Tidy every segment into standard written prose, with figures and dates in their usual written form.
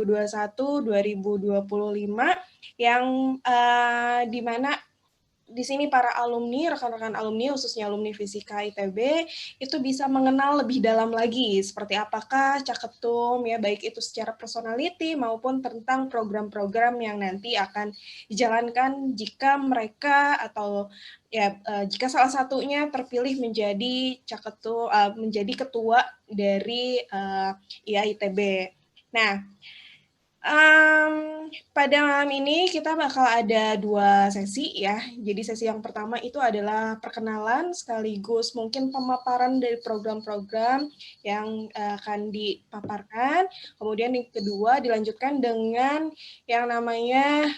2021-2025 yang di mana di sini para alumni, rekan-rekan alumni, khususnya alumni Fisika ITB, itu bisa mengenal lebih dalam lagi seperti apakah Caketum, ya baik itu secara personality maupun tentang program-program yang nanti akan dijalankan jika mereka atau ya jika salah satunya terpilih menjadi Caketum, menjadi ketua dari IAITB. Nah, pada malam ini kita bakal ada 2 sesi ya. Jadi sesi yang pertama itu adalah perkenalan sekaligus mungkin pemaparan dari program-program yang akan dipaparkan. Kemudian yang kedua dilanjutkan dengan yang namanya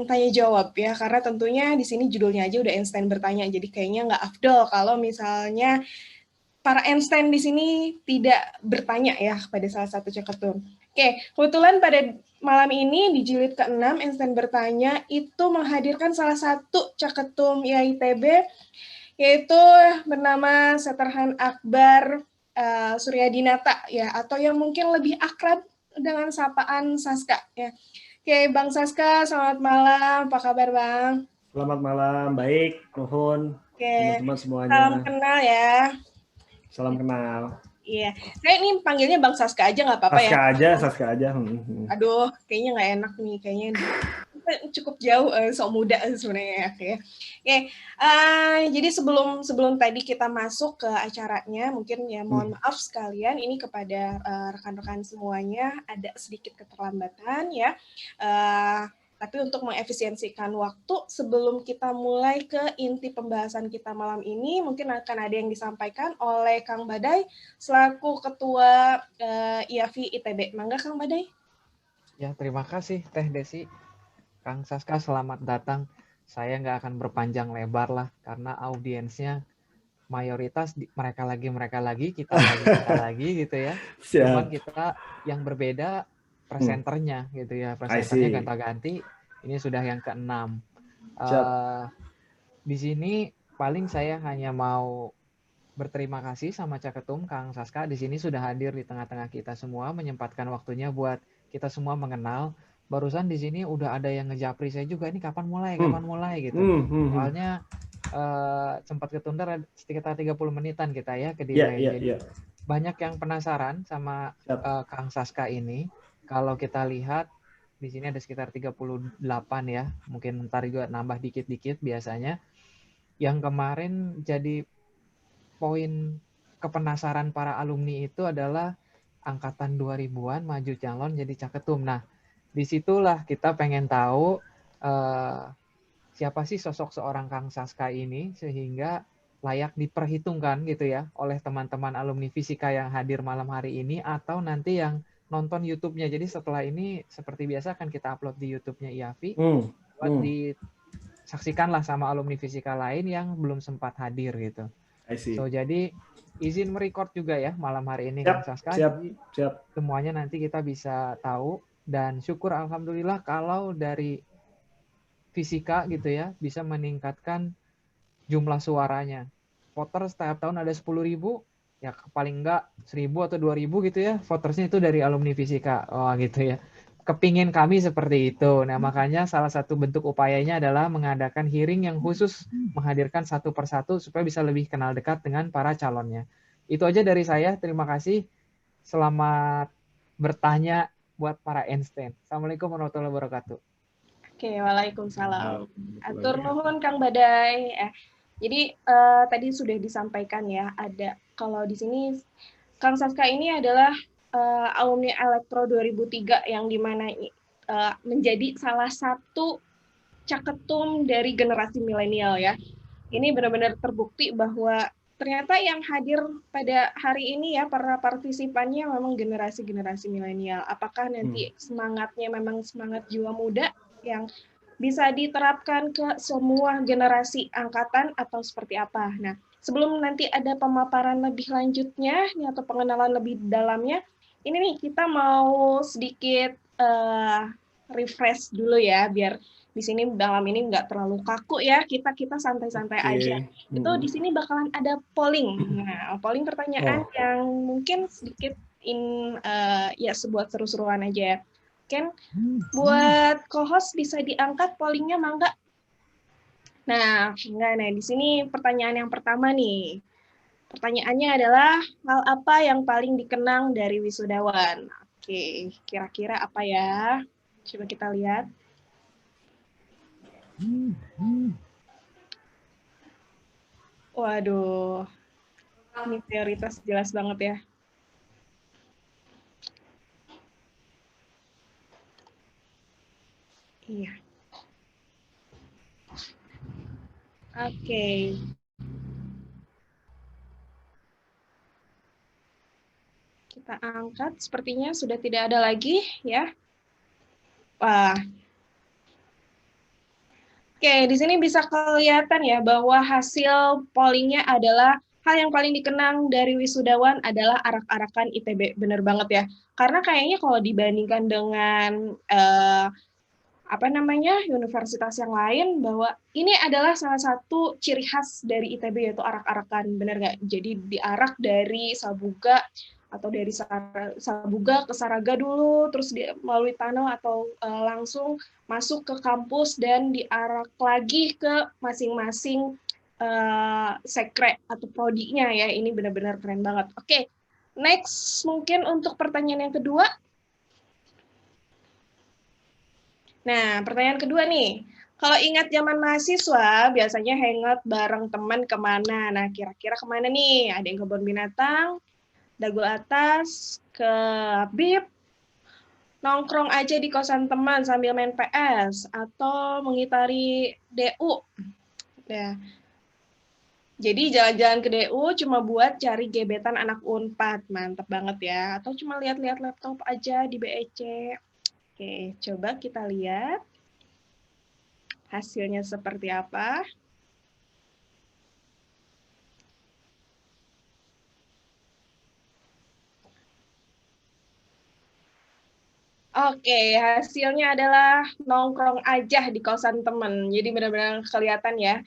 tanya jawab ya, karena tentunya di sini judulnya aja udah Einstein bertanya, jadi kayaknya nggak afdol kalau misalnya para Einstein di sini tidak bertanya ya kepada salah satu caketum. Oke, kebetulan pada malam ini di jilid ke-6 Einstein bertanya itu menghadirkan salah satu caketum IAITB yaitu bernama Seterhan Akbar Suryadinata ya, atau yang mungkin lebih akrab dengan sapaan Saska ya. Oke, Bang Saska, selamat malam. Apa kabar, Bang? Selamat malam, baik, nuhun, teman-teman semuanya. Salam kenal ya. Salam kenal. Iya, saya ini panggilnya Bang Saska aja nggak apa-apa ya? Saska aja. Aduh, kayaknya nggak enak nih, kayaknya cukup jauh, sok muda sebenarnya ya. Oke, jadi sebelum tadi kita masuk ke acaranya, mungkin ya mohon maaf sekalian ini kepada rekan-rekan semuanya ada sedikit keterlambatan ya. Tapi untuk mengefisiensikan waktu, sebelum kita mulai ke inti pembahasan kita malam ini, mungkin akan ada yang disampaikan oleh Kang Badai, selaku Ketua IAFI ITB. Mangga, Kang Badai. Ya, terima kasih Teh Desi. Kang Saska, selamat datang. Saya nggak akan berpanjang lebar lah, karena audiensnya mayoritas mereka lagi, kita lagi gitu ya. Cuman kita yang berbeda presenternya gitu ya. Presenternya ganti-ganti. Ini sudah yang ke-6. Di sini paling saya hanya mau berterima kasih sama Caketum Kang Saska. Di sini sudah hadir di tengah-tengah kita semua, menyempatkan waktunya buat kita semua mengenal. Barusan di sini udah ada yang ngejapri saya juga, ini kapan mulai gitu. Soalnya sempat ketunda sekitar 30 menitan kita ya ke delay. Jadi banyak yang penasaran sama Kang Saska ini. Kalau kita lihat di sini ada sekitar 38 ya, mungkin ntar juga nambah dikit-dikit biasanya. Yang kemarin jadi poin kepenasaran para alumni itu adalah angkatan 2000-an maju calon jadi caketum. Nah, disitulah kita pengen tahu siapa sih sosok seorang Kang Saska ini sehingga layak diperhitungkan gitu ya oleh teman-teman alumni fisika yang hadir malam hari ini atau nanti yang nonton YouTube-nya. Jadi setelah ini seperti biasa akan kita upload di YouTube-nya IAFI buat disaksikanlah sama alumni fisika lain yang belum sempat hadir gitu. So, jadi izin merecord juga ya malam hari ini Kang Saska. Siap. Semuanya nanti kita bisa tahu dan syukur alhamdulillah kalau dari fisika gitu ya bisa meningkatkan jumlah suaranya. Voter setiap tahun ada 10.000, ya paling enggak 1.000 atau 2.000 gitu ya. Votersnya itu dari alumni fisika. Oh gitu ya. Kepingin kami seperti itu. Nah, makanya salah satu bentuk upayanya adalah mengadakan hearing yang khusus menghadirkan satu persatu supaya bisa lebih kenal dekat dengan para calonnya. Itu aja dari saya. Terima kasih. Selamat bertanya buat para Einstein. Assalamualaikum warahmatullahi wabarakatuh. Oke, waalaikumsalam. Atur nuhun Kang Badai. Jadi tadi sudah disampaikan ya, ada kalau di sini Kang Saska ini adalah alumni Elektro 2003 yang dimana menjadi salah satu caketum dari generasi milenial ya. Ini benar-benar terbukti bahwa ternyata yang hadir pada hari ini ya para partisipannya memang generasi-generasi milenial. Apakah nanti semangatnya memang semangat jiwa muda yang bisa diterapkan ke semua generasi angkatan atau seperti apa? Nah, sebelum nanti ada pemaparan lebih lanjutnya atau pengenalan lebih dalamnya, ini nih kita mau sedikit refresh dulu ya, biar di sini dalam ini nggak terlalu kaku ya, kita santai-santai aja. Itu di sini bakalan ada polling. Nah, polling pertanyaan yang mungkin sedikit ya sebuah seru-seruan aja ya. Mungkin buat co-host bisa diangkat pollingnya, mangga. Nah, enggak, nah di sini pertanyaan yang pertama nih. Pertanyaannya adalah hal apa yang paling dikenang dari wisudawan? Oke, kira-kira apa ya? Coba kita lihat. Waduh, ini prioritas jelas banget ya. Iya. Oke. Kita angkat, sepertinya sudah tidak ada lagi ya. Wah. Oke, di sini bisa kelihatan ya bahwa hasil pollingnya adalah hal yang paling dikenang dari wisudawan adalah arak-arakan ITB. Bener banget ya. Karena kayaknya kalau dibandingkan dengan universitas yang lain, bahwa ini adalah salah satu ciri khas dari ITB, yaitu arak-arakan, bener nggak? Jadi diarak dari Sabuga atau dari Sabuga ke Saraga dulu, terus melalui tunnel atau langsung masuk ke kampus dan diarak lagi ke masing-masing sekre atau prodinya ya. Ini benar-benar keren banget. Oke, next mungkin untuk pertanyaan yang kedua. Nah, pertanyaan kedua nih. Kalau ingat zaman mahasiswa, biasanya hangout bareng teman kemana? Nah, kira-kira kemana nih? Ada yang kebun binatang, Dagul Atas, ke BIP, nongkrong aja di kosan teman sambil main PS, atau mengitari DU. Ya. Jadi jalan-jalan ke DU cuma buat cari gebetan anak Unpad. Mantep banget ya. Atau cuma lihat-lihat laptop aja di BEC. Oke, coba kita lihat hasilnya seperti apa. Oke, hasilnya adalah nongkrong aja di kosan temen. Jadi benar-benar kelihatan ya.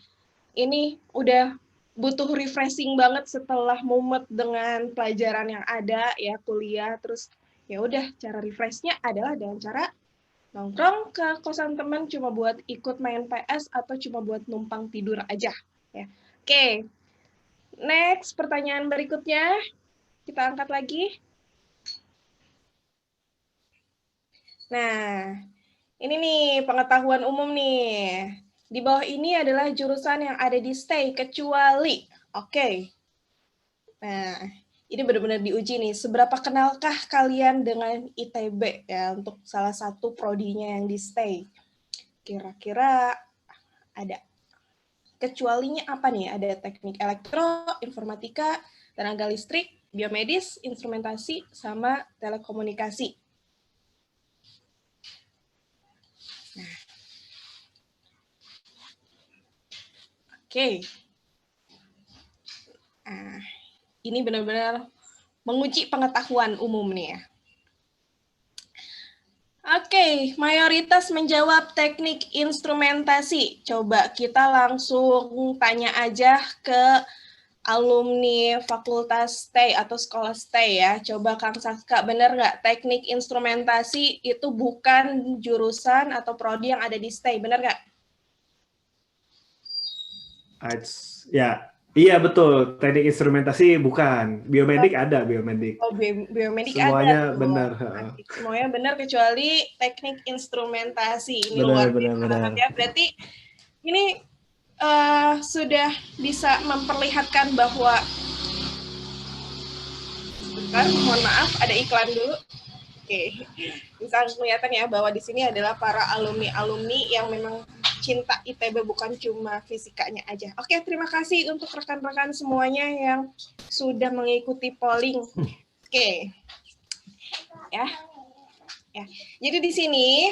Ini udah butuh refreshing banget setelah mumet dengan pelajaran yang ada ya, kuliah. Terus ya udah, cara refreshnya adalah dengan cara nongkrong ke kosan temen cuma buat ikut main PS atau cuma buat numpang tidur aja ya. Oke. Next, pertanyaan berikutnya kita angkat lagi. Nah, ini nih pengetahuan umum nih. Di bawah ini adalah jurusan yang ada di STAY kecuali. Oke. Nah, ini benar-benar diuji nih. Seberapa kenalkah kalian dengan ITB ya untuk salah satu prodinya yang di STAY? Kira-kira ada. Kecualinya apa nih? Ada teknik elektro, informatika, tenaga listrik, biomedis, instrumentasi, sama telekomunikasi. Oke. Nah, ini benar-benar menguji pengetahuan umum nih ya. Oke, mayoritas menjawab teknik instrumentasi. Coba kita langsung tanya aja ke alumni Fakultas STAY atau Sekolah STAY ya. Coba Kang Saska, benar nggak teknik instrumentasi itu bukan jurusan atau prodi yang ada di STAY, benar nggak? Ya, iya betul. Teknik instrumentasi bukan. Biomedik ada, biomedik. Oh, biomedik semuanya ada. Benar. Semuanya benar kecuali teknik instrumentasi. Ini benar, luar biasa ya. Berarti ini sudah bisa memperlihatkan bahwa sebentar, mohon maaf, ada iklan dulu. Oke, bisa kelihatan ya bahwa di sini adalah para alumni-alumni yang memang cinta ITB, bukan cuma fisikanya aja. Oke, terima kasih untuk rekan-rekan semuanya yang sudah mengikuti polling. Oke, ya. Jadi di sini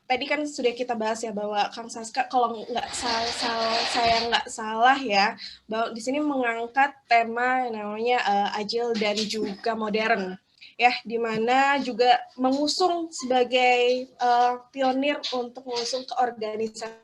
tadi kan sudah kita bahas ya bahwa Kang Saska kalau saya nggak salah ya, bahwa di sini mengangkat tema yang namanya agile dan juga modern ya, di mana juga mengusung sebagai pionir untuk mengusung ke organisasi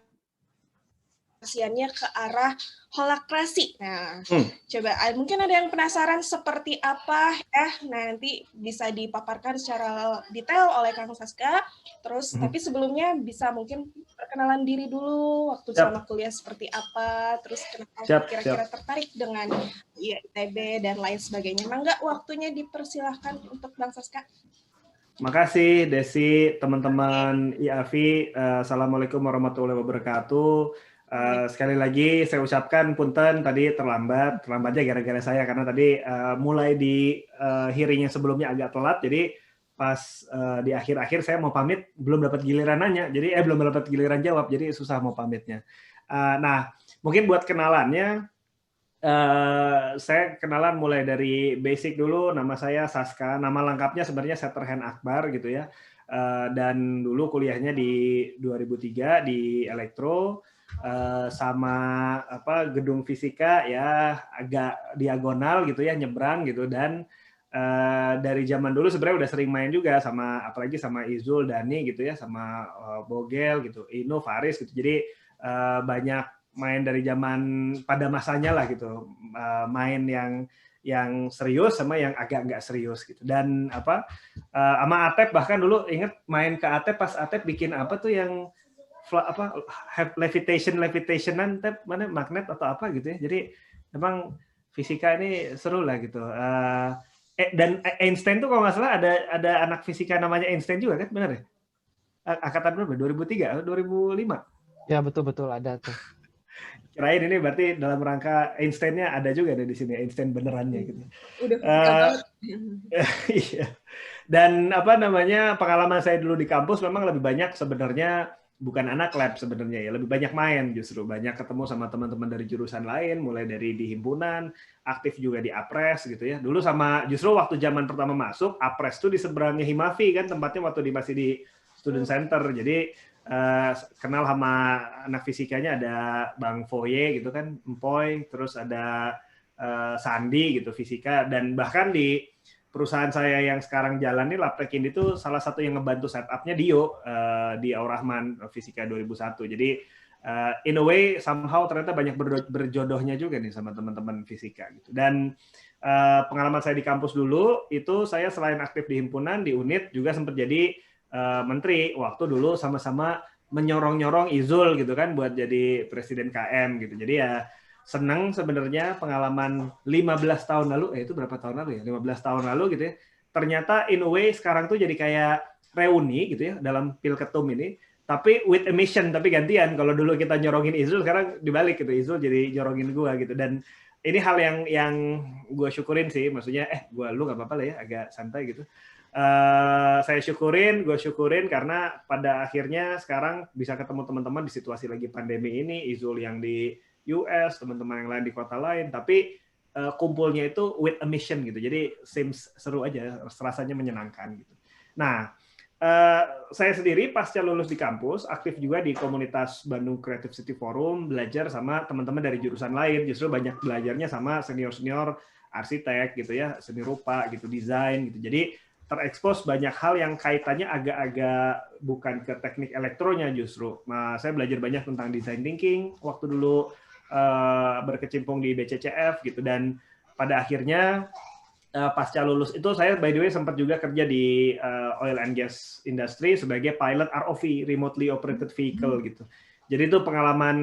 pengoperasiannya ke arah holakrasi. Nah, coba mungkin ada yang penasaran seperti apa nanti bisa dipaparkan secara detail oleh Kang Saska. Terus tapi sebelumnya bisa mungkin perkenalan diri dulu waktu selama kuliah seperti apa, terus kenapa kira-kira tertarik dengan ITB dan lain sebagainya. Mangga waktunya dipersilahkan untuk Bang Saska. Makasih Desi, teman-teman IAVI. Assalamualaikum warahmatullahi wabarakatuh. Sekali lagi saya ucapkan punten tadi terlambatnya gara-gara saya karena tadi mulai di hearing yang sebelumnya agak telat, jadi pas di akhir-akhir saya mau pamit belum dapat giliran nanya, jadi belum dapat giliran jawab, jadi susah mau pamitnya. Nah, mungkin buat kenalannya, saya kenalan mulai dari basic dulu. Nama saya Saska, nama lengkapnya sebenarnya Setterhen Akbar gitu ya. Dan dulu kuliahnya di 2003 di elektro, sama gedung fisika ya agak diagonal gitu ya, nyebrang gitu. Dan dari zaman dulu sebenarnya udah sering main juga sama, apalagi sama Izul, Dani gitu ya, sama Bogel gitu, Ino, Faris gitu. Jadi banyak main dari zaman pada masanya lah gitu, main yang serius sama yang agak nggak serius gitu. Dan sama Atep bahkan dulu inget main ke Atep pas Atep bikin apa tuh yang levitationan Tep, mana magnet atau apa gitu ya. Jadi memang fisika ini seru lah gitu. Dan Einstein tuh kalau nggak salah ada anak fisika namanya Einstein juga kan, benar ya? Angkatan berapa? 2003 atau 2005? Ya betul ada tuh. Kirain ini berarti dalam rangka Einstein-nya ada juga di sini, Einstein benerannya gitu. Iya. Dan pengalaman saya dulu di kampus memang lebih banyak sebenarnya bukan anak lab sebenarnya ya, lebih banyak main justru, banyak ketemu sama teman-teman dari jurusan lain, mulai dari di himpunan, aktif juga di Apres gitu ya. Dulu justru waktu zaman pertama masuk, Apres tuh di seberangnya Himavi kan, tempatnya waktu masih di Student Center. Jadi kenal sama anak fisikanya, ada Bang Foye gitu kan, Empoy, terus ada Sandi gitu fisika, dan bahkan di perusahaan saya yang sekarang jalan nih, Labtek ini tuh salah satu yang ngebantu setupnya Dio di Aurahman Fisika 2001. Jadi in a way somehow ternyata banyak berjodohnya juga nih sama teman-teman fisika gitu. Dan pengalaman saya di kampus dulu itu, saya selain aktif di himpunan, di unit juga sempat jadi menteri waktu dulu, sama-sama menyorong-nyorong Izul gitu kan buat jadi presiden KM gitu. Jadi ya senang sebenarnya pengalaman 15 tahun lalu, itu berapa tahun lalu ya? 15 tahun lalu gitu ya. Ternyata in a way sekarang tuh jadi kayak reuni gitu ya dalam Pilketum ini, tapi with a mission, tapi gantian. Kalau dulu kita nyorongin Izul, sekarang dibalik gitu, Izul jadi nyorongin gua gitu. Dan ini hal yang gue syukurin sih, maksudnya lu nggak apa-apa lah ya, agak santai gitu. Gue syukurin karena pada akhirnya sekarang bisa ketemu teman-teman di situasi lagi pandemi ini, Izul yang di US, teman-teman yang lain di kota lain, tapi kumpulnya itu with a mission gitu. Jadi seems seru aja, rasanya menyenangkan gitu. Nah, saya sendiri pasca lulus di kampus aktif juga di komunitas Bandung Creative City Forum, belajar sama teman-teman dari jurusan lain. Justru banyak belajarnya sama senior-senior arsitek gitu ya, seni rupa gitu, desain gitu. Jadi terekspos banyak hal yang kaitannya agak-agak bukan ke teknik elektronya justru. Nah, saya belajar banyak tentang design thinking waktu dulu berkecimpung di BCCF gitu. Dan pada akhirnya pasca lulus itu saya by the way sempat juga kerja di oil and gas industry sebagai pilot ROV, remotely operated vehicle gitu. Jadi itu pengalaman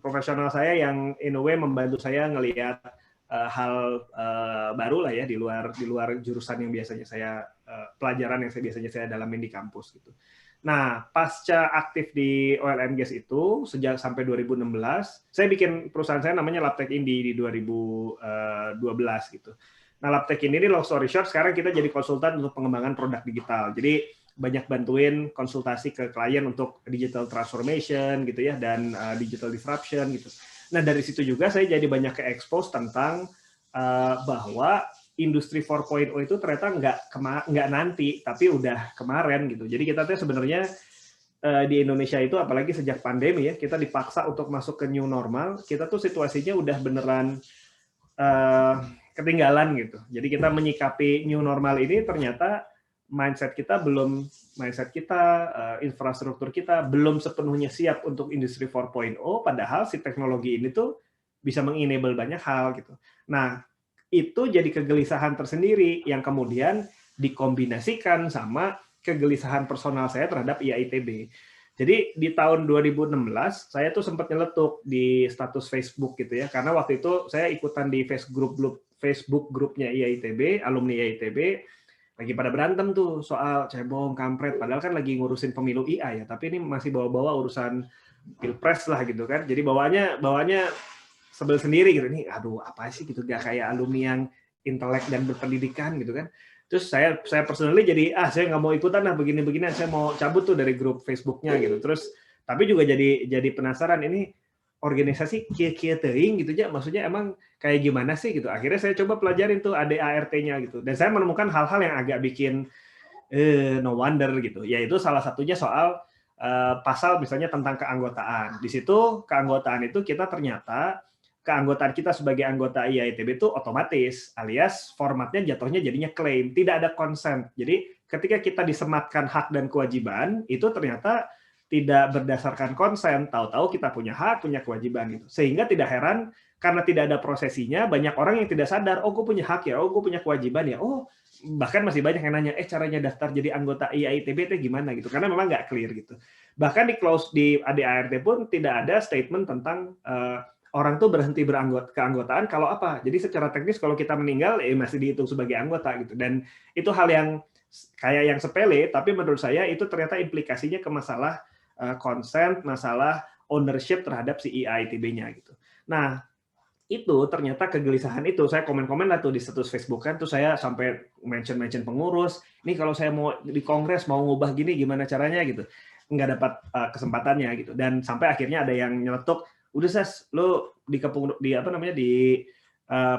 profesional saya yang in a way membantu saya ngelihat hal baru lah ya di luar jurusan yang biasanya saya pelajaran yang biasanya saya dalamin di kampus gitu. Nah, pasca aktif di oil and gas itu sejak sampai 2016, saya bikin perusahaan saya namanya Labtek Indi di 2012 gitu. Nah, Labtek ini long story short, sekarang kita jadi konsultan untuk pengembangan produk digital. Jadi banyak bantuin konsultasi ke klien untuk digital transformation gitu ya, dan digital disruption gitu. Nah, dari situ juga saya jadi banyak ke-expose tentang bahwa industri 4.0 itu ternyata nggak nanti, tapi udah kemarin gitu. Jadi kita tuh sebenarnya di Indonesia itu, apalagi sejak pandemi ya, kita dipaksa untuk masuk ke new normal. Kita tuh situasinya udah beneran ketinggalan gitu. Jadi kita menyikapi new normal ini ternyata mindset kita, infrastruktur kita belum sepenuhnya siap untuk industri 4.0, padahal si teknologi ini tuh bisa mengenable banyak hal gitu. Nah, itu jadi kegelisahan tersendiri yang kemudian dikombinasikan sama kegelisahan personal saya terhadap IAITB. Jadi di tahun 2016 saya tuh sempat nyeletuk di status Facebook gitu ya, karena waktu itu saya ikutan di Facebook grupnya IAITB, alumni IAITB, lagi pada berantem tuh soal cebong, kampret, padahal kan lagi ngurusin pemilu IA ya, tapi ini masih bawa-bawa urusan pilpres lah gitu kan, jadi bawanya sebel sendiri gitu, nih aduh apa sih gitu, gak kayak alumni yang intelek dan berpendidikan gitu kan. Terus saya personally jadi saya nggak mau ikutan lah begini-begini, saya mau cabut tuh dari grup Facebooknya gitu. Terus tapi juga jadi penasaran ini organisasi kia-kia teuing gitu aja, maksudnya emang kayak gimana sih gitu. Akhirnya saya coba pelajarin tuh ADART-nya gitu, dan saya menemukan hal-hal yang agak bikin no wonder gitu. Yaitu salah satunya soal pasal misalnya tentang keanggotaan. Di situ keanggotaan itu kita ternyata keanggotaan kita sebagai anggota IAITB itu otomatis, alias formatnya jatuhnya jadinya klaim, tidak ada consent. Jadi ketika kita disematkan hak dan kewajiban, itu ternyata tidak berdasarkan konsen, tahu-tahu kita punya hak, punya kewajiban gitu. Sehingga tidak heran karena tidak ada prosesinya, banyak orang yang tidak sadar, oh gue punya hak ya, oh gue punya kewajiban ya, oh bahkan masih banyak yang nanya, caranya daftar jadi anggota IAITB itu gimana gitu, karena memang nggak clear gitu. Bahkan di clause di ADART pun tidak ada statement tentang orang tuh berhenti keanggotaan kalau apa. Jadi secara teknis kalau kita meninggal masih dihitung sebagai anggota gitu. Dan itu hal yang kayak yang sepele, tapi menurut saya itu ternyata implikasinya ke masalah consent, masalah ownership terhadap si IAITB-nya gitu. Nah, itu ternyata kegelisahan itu saya komen-komen lah tuh di status Facebook kan, tuh saya sampai mention pengurus, ini kalau saya mau di kongres mau ngubah gini gimana caranya gitu, nggak dapat kesempatannya gitu. Dan sampai akhirnya ada yang nyeletuk, udah Sas, lo di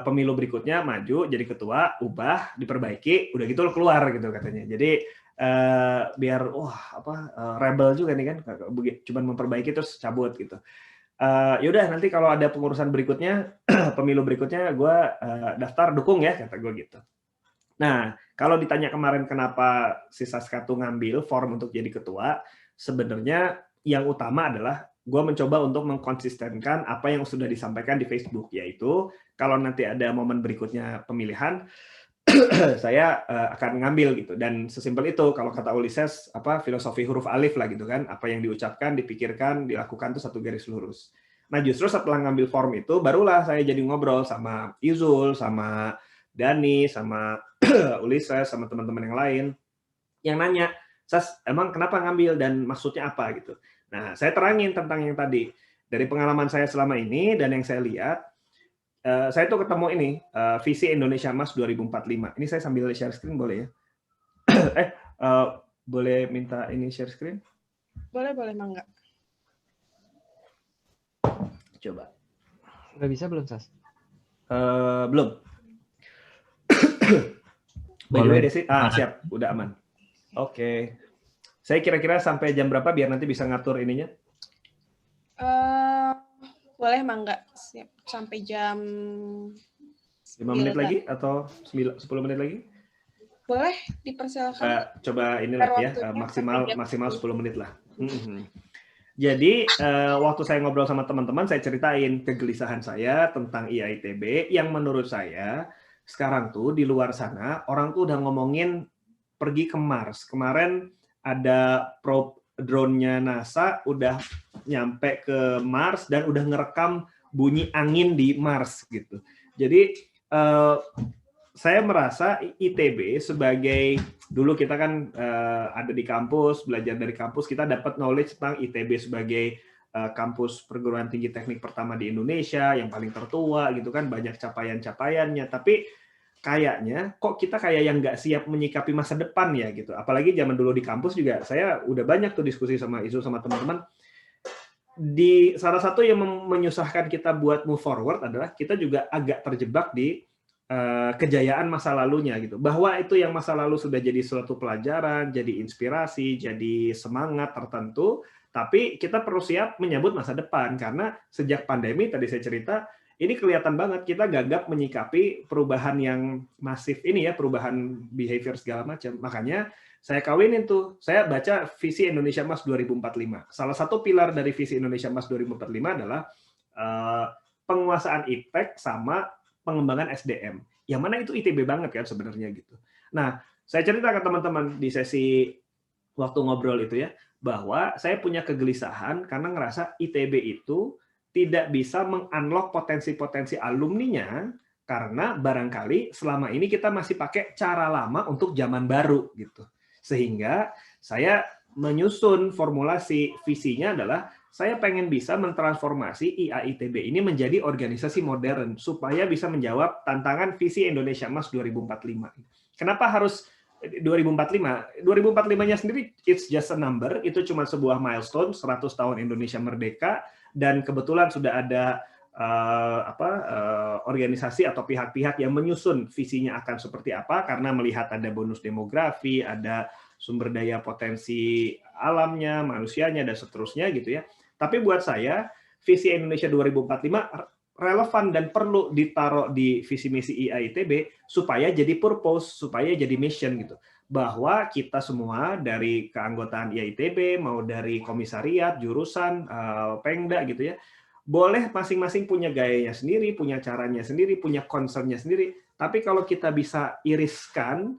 pemilu berikutnya maju jadi ketua, ubah, diperbaiki, udah gitu lo keluar gitu katanya. Jadi biar rebel juga nih kan, cuman memperbaiki terus cabut gitu. Yaudah nanti kalau ada pengurusan berikutnya, pemilu berikutnya gue daftar dukung ya, kata gue gitu. Nah, kalau ditanya kemarin kenapa si Saska tuh ngambil form untuk jadi ketua, sebenarnya yang utama adalah gue mencoba untuk mengkonsistenkan apa yang sudah disampaikan di Facebook, yaitu kalau nanti ada momen berikutnya pemilihan, saya akan ngambil gitu. Dan sesimpel itu, kalau kata Ulises, filosofi huruf alif lah gitu kan, apa yang diucapkan, dipikirkan, dilakukan itu satu garis lurus. Nah justru setelah ngambil form itu, barulah saya jadi ngobrol sama Izul, sama Dani, sama Ulises, sama teman-teman yang lain, yang nanya, Sas, emang kenapa ngambil dan maksudnya apa gitu. Nah, saya terangin tentang yang tadi. Dari pengalaman saya selama ini dan yang saya lihat, saya tuh ketemu ini, visi Indonesia Emas 2045. Ini saya sambil share screen boleh ya? Boleh minta ini share screen? Boleh, Mangga. Coba. Udah bisa belum, Sas? Belum. Boleh Desi? Siap, udah aman. Oke. Saya kira-kira sampai jam berapa biar nanti bisa ngatur ininya? Boleh Mangga, siap sampai jam 5 menit lagi atau 10 menit lagi? Boleh, dipersilakan. Coba inilah ya, maksimal 10 menit lah. Jadi waktu saya ngobrol sama teman-teman, saya ceritain kegelisahan saya tentang IAITB yang menurut saya sekarang tuh di luar sana orang tuh udah ngomongin pergi ke Mars. Kemarin ada probe drone-nya NASA udah nyampe ke Mars dan udah ngerekam bunyi angin di Mars gitu. Jadi saya merasa ITB sebagai, dulu kita kan ada di kampus, belajar dari kampus, kita dapat knowledge tentang ITB sebagai kampus perguruan tinggi teknik pertama di Indonesia, yang paling tertua gitu kan, banyak capaian-capaiannya, tapi kayaknya kok kita kayak yang nggak siap menyikapi masa depan ya gitu. Apalagi zaman dulu di kampus juga saya udah banyak tuh diskusi sama Isu sama teman-teman. Di salah satu yang menyusahkan kita buat move forward adalah kita juga agak terjebak di kejayaan masa lalunya gitu. Bahwa itu yang masa lalu sudah jadi suatu pelajaran, jadi inspirasi, jadi semangat tertentu, tapi kita perlu siap menyambut masa depan karena sejak pandemi tadi saya cerita ini kelihatan banget kita gagap menyikapi perubahan yang masif ini ya, perubahan behavior segala macam. Makanya saya kawinin tuh, saya baca visi Indonesia Emas 2045. Salah satu pilar dari visi Indonesia Emas 2045 adalah penguasaan iptek sama pengembangan SDM. Yang mana itu ITB banget kan sebenarnya gitu. Nah, saya cerita ke teman-teman di sesi waktu ngobrol itu ya, bahwa saya punya kegelisahan karena ngerasa ITB itu tidak bisa meng-unlock potensi-potensi alumninya karena barangkali selama ini kita masih pakai cara lama untuk zaman baru gitu. Sehingga saya menyusun formulasi visinya adalah saya pengen bisa mentransformasi IAITB ini menjadi organisasi modern supaya bisa menjawab tantangan visi Indonesia Emas 2045. Kenapa harus 2045? 2045-nya sendiri it's just a number, itu cuma sebuah milestone 100 tahun Indonesia merdeka. Dan kebetulan sudah ada organisasi atau pihak-pihak yang menyusun visinya akan seperti apa, karena melihat ada bonus demografi, ada sumber daya potensi alamnya, manusianya, dan seterusnya gitu ya. Tapi buat saya, visi Indonesia 2045 relevan dan perlu ditaruh di visi misi IAITB supaya jadi purpose, supaya jadi mission gitu. Bahwa kita semua dari keanggotaan IAITB, mau dari komisariat, jurusan, Pengda gitu ya, boleh masing-masing punya gayanya sendiri, punya caranya sendiri, punya concern-nya sendiri. Tapi kalau kita bisa iriskan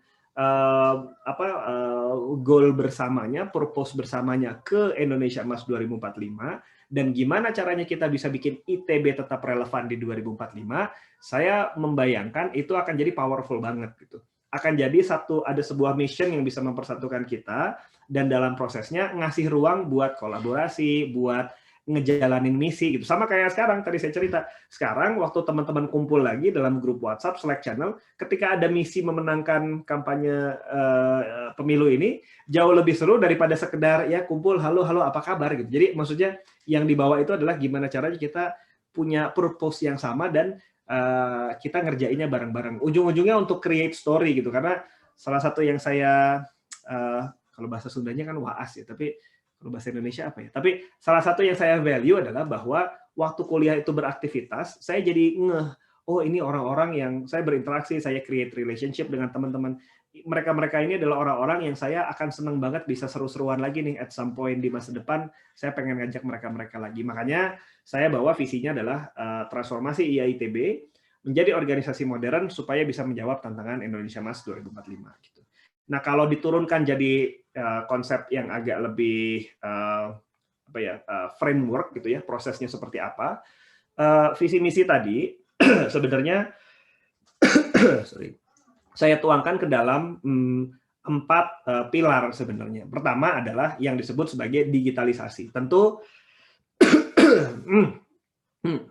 goal bersamanya, purpose bersamanya ke Indonesia Emas 2045, dan gimana caranya kita bisa bikin ITB tetap relevan di 2045, saya membayangkan itu akan jadi powerful banget gitu. Akan jadi ada sebuah mission yang bisa mempersatukan kita, dan dalam prosesnya ngasih ruang buat kolaborasi, buat ngejalanin misi gitu. Sama kayak sekarang, tadi saya cerita. Sekarang waktu teman-teman kumpul lagi dalam grup WhatsApp, Slack channel, ketika ada misi memenangkan kampanye pemilu ini, jauh lebih seru daripada sekedar ya kumpul, halo apa kabar gitu. Jadi maksudnya yang dibawa itu adalah gimana caranya kita punya purpose yang sama dan kita ngerjainnya bareng-bareng. Ujung-ujungnya untuk create story gitu, karena salah satu yang saya kalau bahasa Sundanya kan waas ya, tapi kalau bahasa Indonesia apa ya? Tapi salah satu yang saya value adalah bahwa waktu kuliah itu beraktivitas, saya jadi oh ini orang-orang yang saya berinteraksi, saya create relationship dengan teman-teman. Mereka-mereka ini adalah orang-orang yang saya akan senang banget bisa seru-seruan lagi nih at some point di masa depan. Saya pengen ngajak mereka-mereka lagi. Makanya saya bawa visinya adalah transformasi IAITB menjadi organisasi modern supaya bisa menjawab tantangan Indonesia Emas 2045 gitu. Nah, kalau diturunkan jadi konsep yang agak lebih framework gitu ya, prosesnya seperti apa? Visi misi tadi sebenarnya saya tuangkan ke dalam 4 pilar sebenarnya. Pertama adalah yang disebut sebagai digitalisasi. Tentu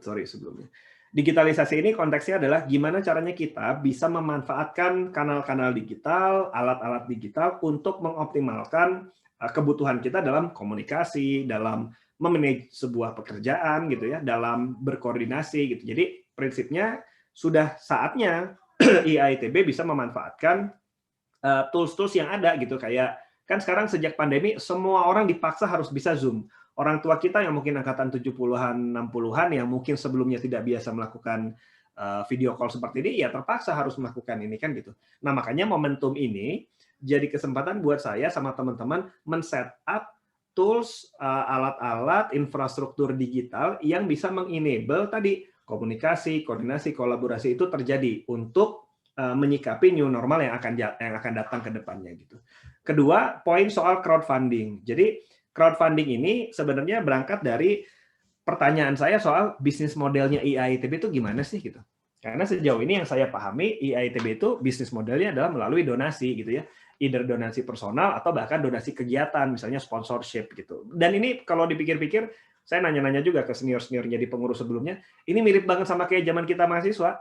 sebelumnya. Digitalisasi ini konteksnya adalah gimana caranya kita bisa memanfaatkan kanal-kanal digital, alat-alat digital untuk mengoptimalkan kebutuhan kita dalam komunikasi, dalam memanage sebuah pekerjaan gitu ya, dalam berkoordinasi gitu. Jadi prinsipnya sudah saatnya IAITB bisa memanfaatkan tools-tools yang ada gitu, kayak kan sekarang sejak pandemi semua orang dipaksa harus bisa Zoom. Orang tua kita yang mungkin angkatan 70-an, 60-an yang mungkin sebelumnya tidak biasa melakukan video call seperti ini, ya terpaksa harus melakukan ini kan gitu. Nah, makanya momentum ini jadi kesempatan buat saya sama teman-teman men-setup tools, alat-alat, infrastruktur digital yang bisa mengenable tadi komunikasi, koordinasi, kolaborasi itu terjadi untuk menyikapi new normal yang akan datang ke depannya gitu. Kedua, poin soal crowdfunding. Jadi crowdfunding ini sebenarnya berangkat dari pertanyaan saya soal bisnis modelnya IAITB itu gimana sih gitu. Karena sejauh ini yang saya pahami IAITB itu bisnis modelnya adalah melalui donasi gitu ya. Either donasi personal atau bahkan donasi kegiatan, misalnya sponsorship gitu. Dan ini kalau dipikir-pikir, saya nanya-nanya juga ke senior-seniornya di pengurus sebelumnya, ini mirip banget sama kayak zaman kita mahasiswa.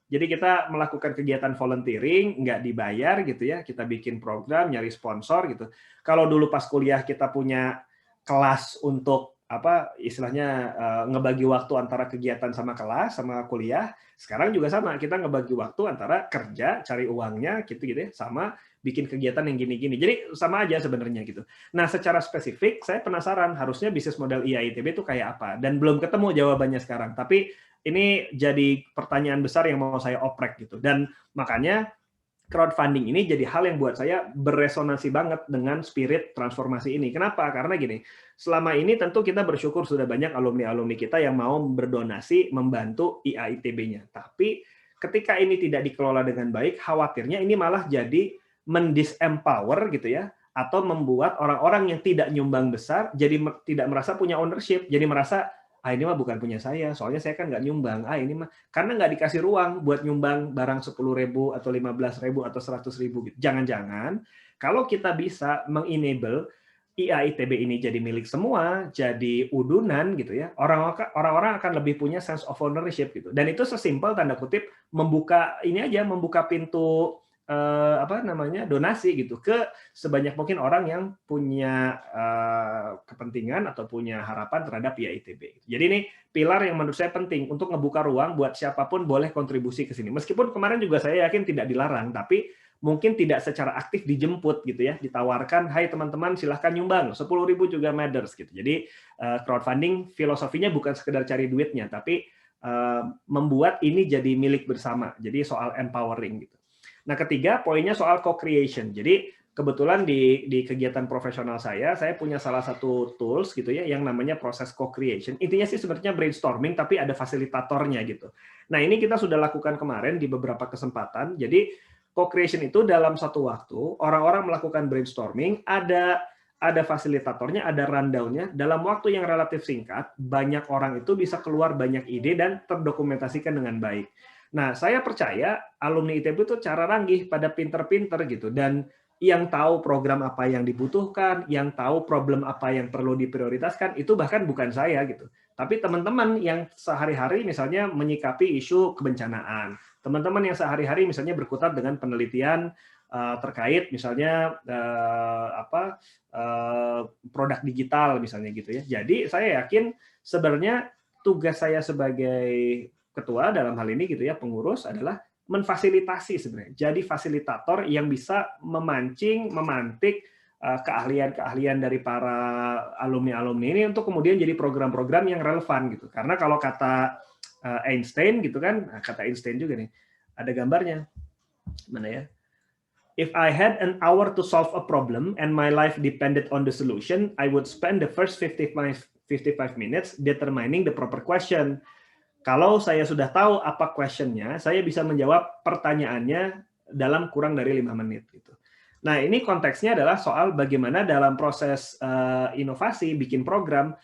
Jadi kita melakukan kegiatan volunteering, nggak dibayar gitu ya, kita bikin program, nyari sponsor gitu. Kalau dulu pas kuliah kita punya kelas untuk apa istilahnya ngebagi waktu antara kegiatan sama kelas sama kuliah, sekarang juga sama, kita ngebagi waktu antara kerja cari uangnya gitu ya sama bikin kegiatan yang gini-gini. Jadi sama aja sebenarnya gitu. Nah, secara spesifik saya penasaran harusnya bisnis model IAITB itu kayak apa, dan belum ketemu jawabannya sekarang. Tapi ini jadi pertanyaan besar yang mau saya oprek gitu. Dan makanya crowdfunding ini jadi hal yang buat saya beresonansi banget dengan spirit transformasi ini. Kenapa? Karena gini, selama ini tentu kita bersyukur sudah banyak alumni-alumni kita yang mau berdonasi membantu IAITB-nya. Tapi ketika ini tidak dikelola dengan baik, khawatirnya ini malah jadi mendisempower gitu ya, atau membuat orang-orang yang tidak nyumbang besar jadi tidak merasa punya ownership, jadi merasa ini mah bukan punya saya, soalnya saya kan nggak nyumbang. Ini mah karena nggak dikasih ruang buat nyumbang barang 10.000 atau 15.000 atau 100.000 gitu. Jangan-jangan kalau kita bisa mengenable IAITB ini jadi milik semua, jadi udunan gitu ya, orang-orang akan lebih punya sense of ownership gitu. Dan itu sesimpel tanda kutip membuka ini aja, membuka pintu donasi gitu ke sebanyak mungkin orang yang punya kepentingan atau punya harapan terhadap IAITB. Jadi ini pilar yang menurut saya penting untuk ngebuka ruang buat siapapun boleh kontribusi ke sini. Meskipun kemarin juga saya yakin tidak dilarang, tapi mungkin tidak secara aktif dijemput gitu ya, ditawarkan, hai teman-teman silahkan nyumbang, 10.000 juga matters gitu. Jadi crowdfunding filosofinya bukan sekedar cari duitnya, tapi membuat ini jadi milik bersama. Jadi soal empowering gitu. Nah, ketiga, poinnya soal co-creation. Jadi, kebetulan di kegiatan profesional saya punya salah satu tools gitu ya, yang namanya proses co-creation. Intinya sih sebenarnya brainstorming, tapi ada fasilitatornya gitu. Nah, ini kita sudah lakukan kemarin di beberapa kesempatan. Jadi, co-creation itu dalam satu waktu, orang-orang melakukan brainstorming, ada fasilitatornya, ada rundown-nya. Dalam waktu yang relatif singkat, banyak orang itu bisa keluar banyak ide dan terdokumentasikan dengan baik. Nah, saya percaya alumni ITB itu cara ranggih pada pinter-pinter gitu, dan yang tahu program apa yang dibutuhkan, yang tahu problem apa yang perlu diprioritaskan, itu bahkan bukan saya gitu. Tapi teman-teman yang sehari-hari misalnya menyikapi isu kebencanaan, teman-teman yang sehari-hari misalnya berkutat dengan penelitian terkait misalnya produk digital misalnya gitu ya. Jadi saya yakin sebenarnya tugas saya sebagai ketua dalam hal ini gitu ya, pengurus adalah memfasilitasi sebenarnya. Jadi fasilitator yang bisa memancing, memantik keahlian-keahlian dari para alumni-alumni ini untuk kemudian jadi program-program yang relevan gitu. Karena kalau kata Einstein gitu kan, kata Einstein juga nih, ada gambarnya. Mana ya? If I had an hour to solve a problem and my life depended on the solution, I would spend the first 55 minutes determining the proper question. Kalau saya sudah tahu apa question-nya, saya bisa menjawab pertanyaannya dalam kurang dari 5 menit. Gitu. Nah, ini konteksnya adalah soal bagaimana dalam proses inovasi, bikin program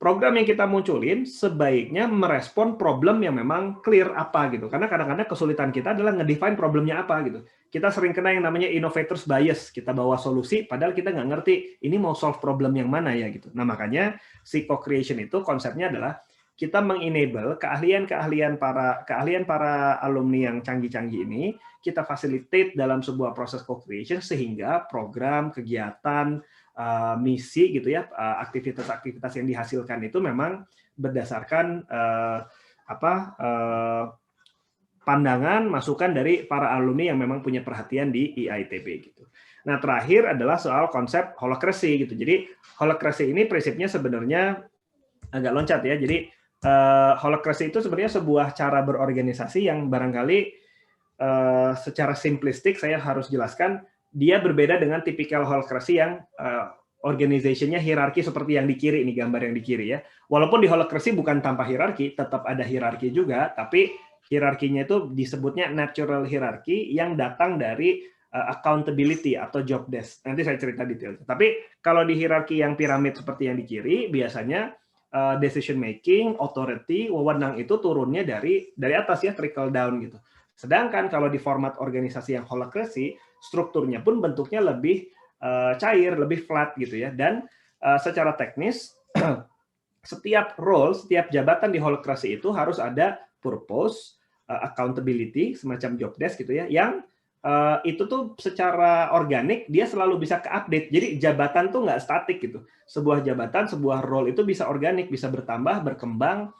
yang kita munculin sebaiknya merespon problem yang memang clear apa gitu. Karena kadang-kadang kesulitan kita adalah ngedefine problemnya apa gitu. Kita sering kena yang namanya innovator's bias. Kita bawa solusi, padahal kita nggak ngerti ini mau solve problem yang mana ya gitu. Nah, makanya si co-creation itu konsepnya adalah kita mengenable keahlian para alumni yang canggih-canggih ini, kita facilitate dalam sebuah proses co-creation sehingga program, kegiatan, misi gitu ya, aktivitas-aktivitas yang dihasilkan itu memang berdasarkan pandangan, masukan dari para alumni yang memang punya perhatian di IAITB gitu. Nah, terakhir adalah soal konsep holacracy gitu. Jadi holacracy ini prinsipnya sebenarnya agak loncat ya. Jadi holacracy itu sebenarnya sebuah cara berorganisasi yang barangkali secara simplistik saya harus jelaskan, dia berbeda dengan tipikal holacracy yang organization-nya hierarki seperti yang di kiri, ini gambar yang di kiri ya. Walaupun di holacracy bukan tanpa hierarki, tetap ada hierarki juga, tapi hierarkinya itu disebutnya natural hierarchy yang datang dari accountability atau job desk. Nanti saya cerita detail. Tapi kalau di hierarki yang piramid seperti yang di kiri, biasanya decision making, authority, wewenang itu turunnya dari atas ya, trickle down gitu. Sedangkan kalau di format organisasi yang holacracy, strukturnya pun bentuknya lebih cair, lebih flat gitu ya. Dan secara teknis setiap role, setiap jabatan di holacracy itu harus ada purpose, accountability, semacam job desk gitu ya, yang itu tuh secara organik dia selalu bisa ke-update. Jadi jabatan tuh nggak statik gitu. Sebuah jabatan, sebuah role itu bisa organik, bisa bertambah, berkembang,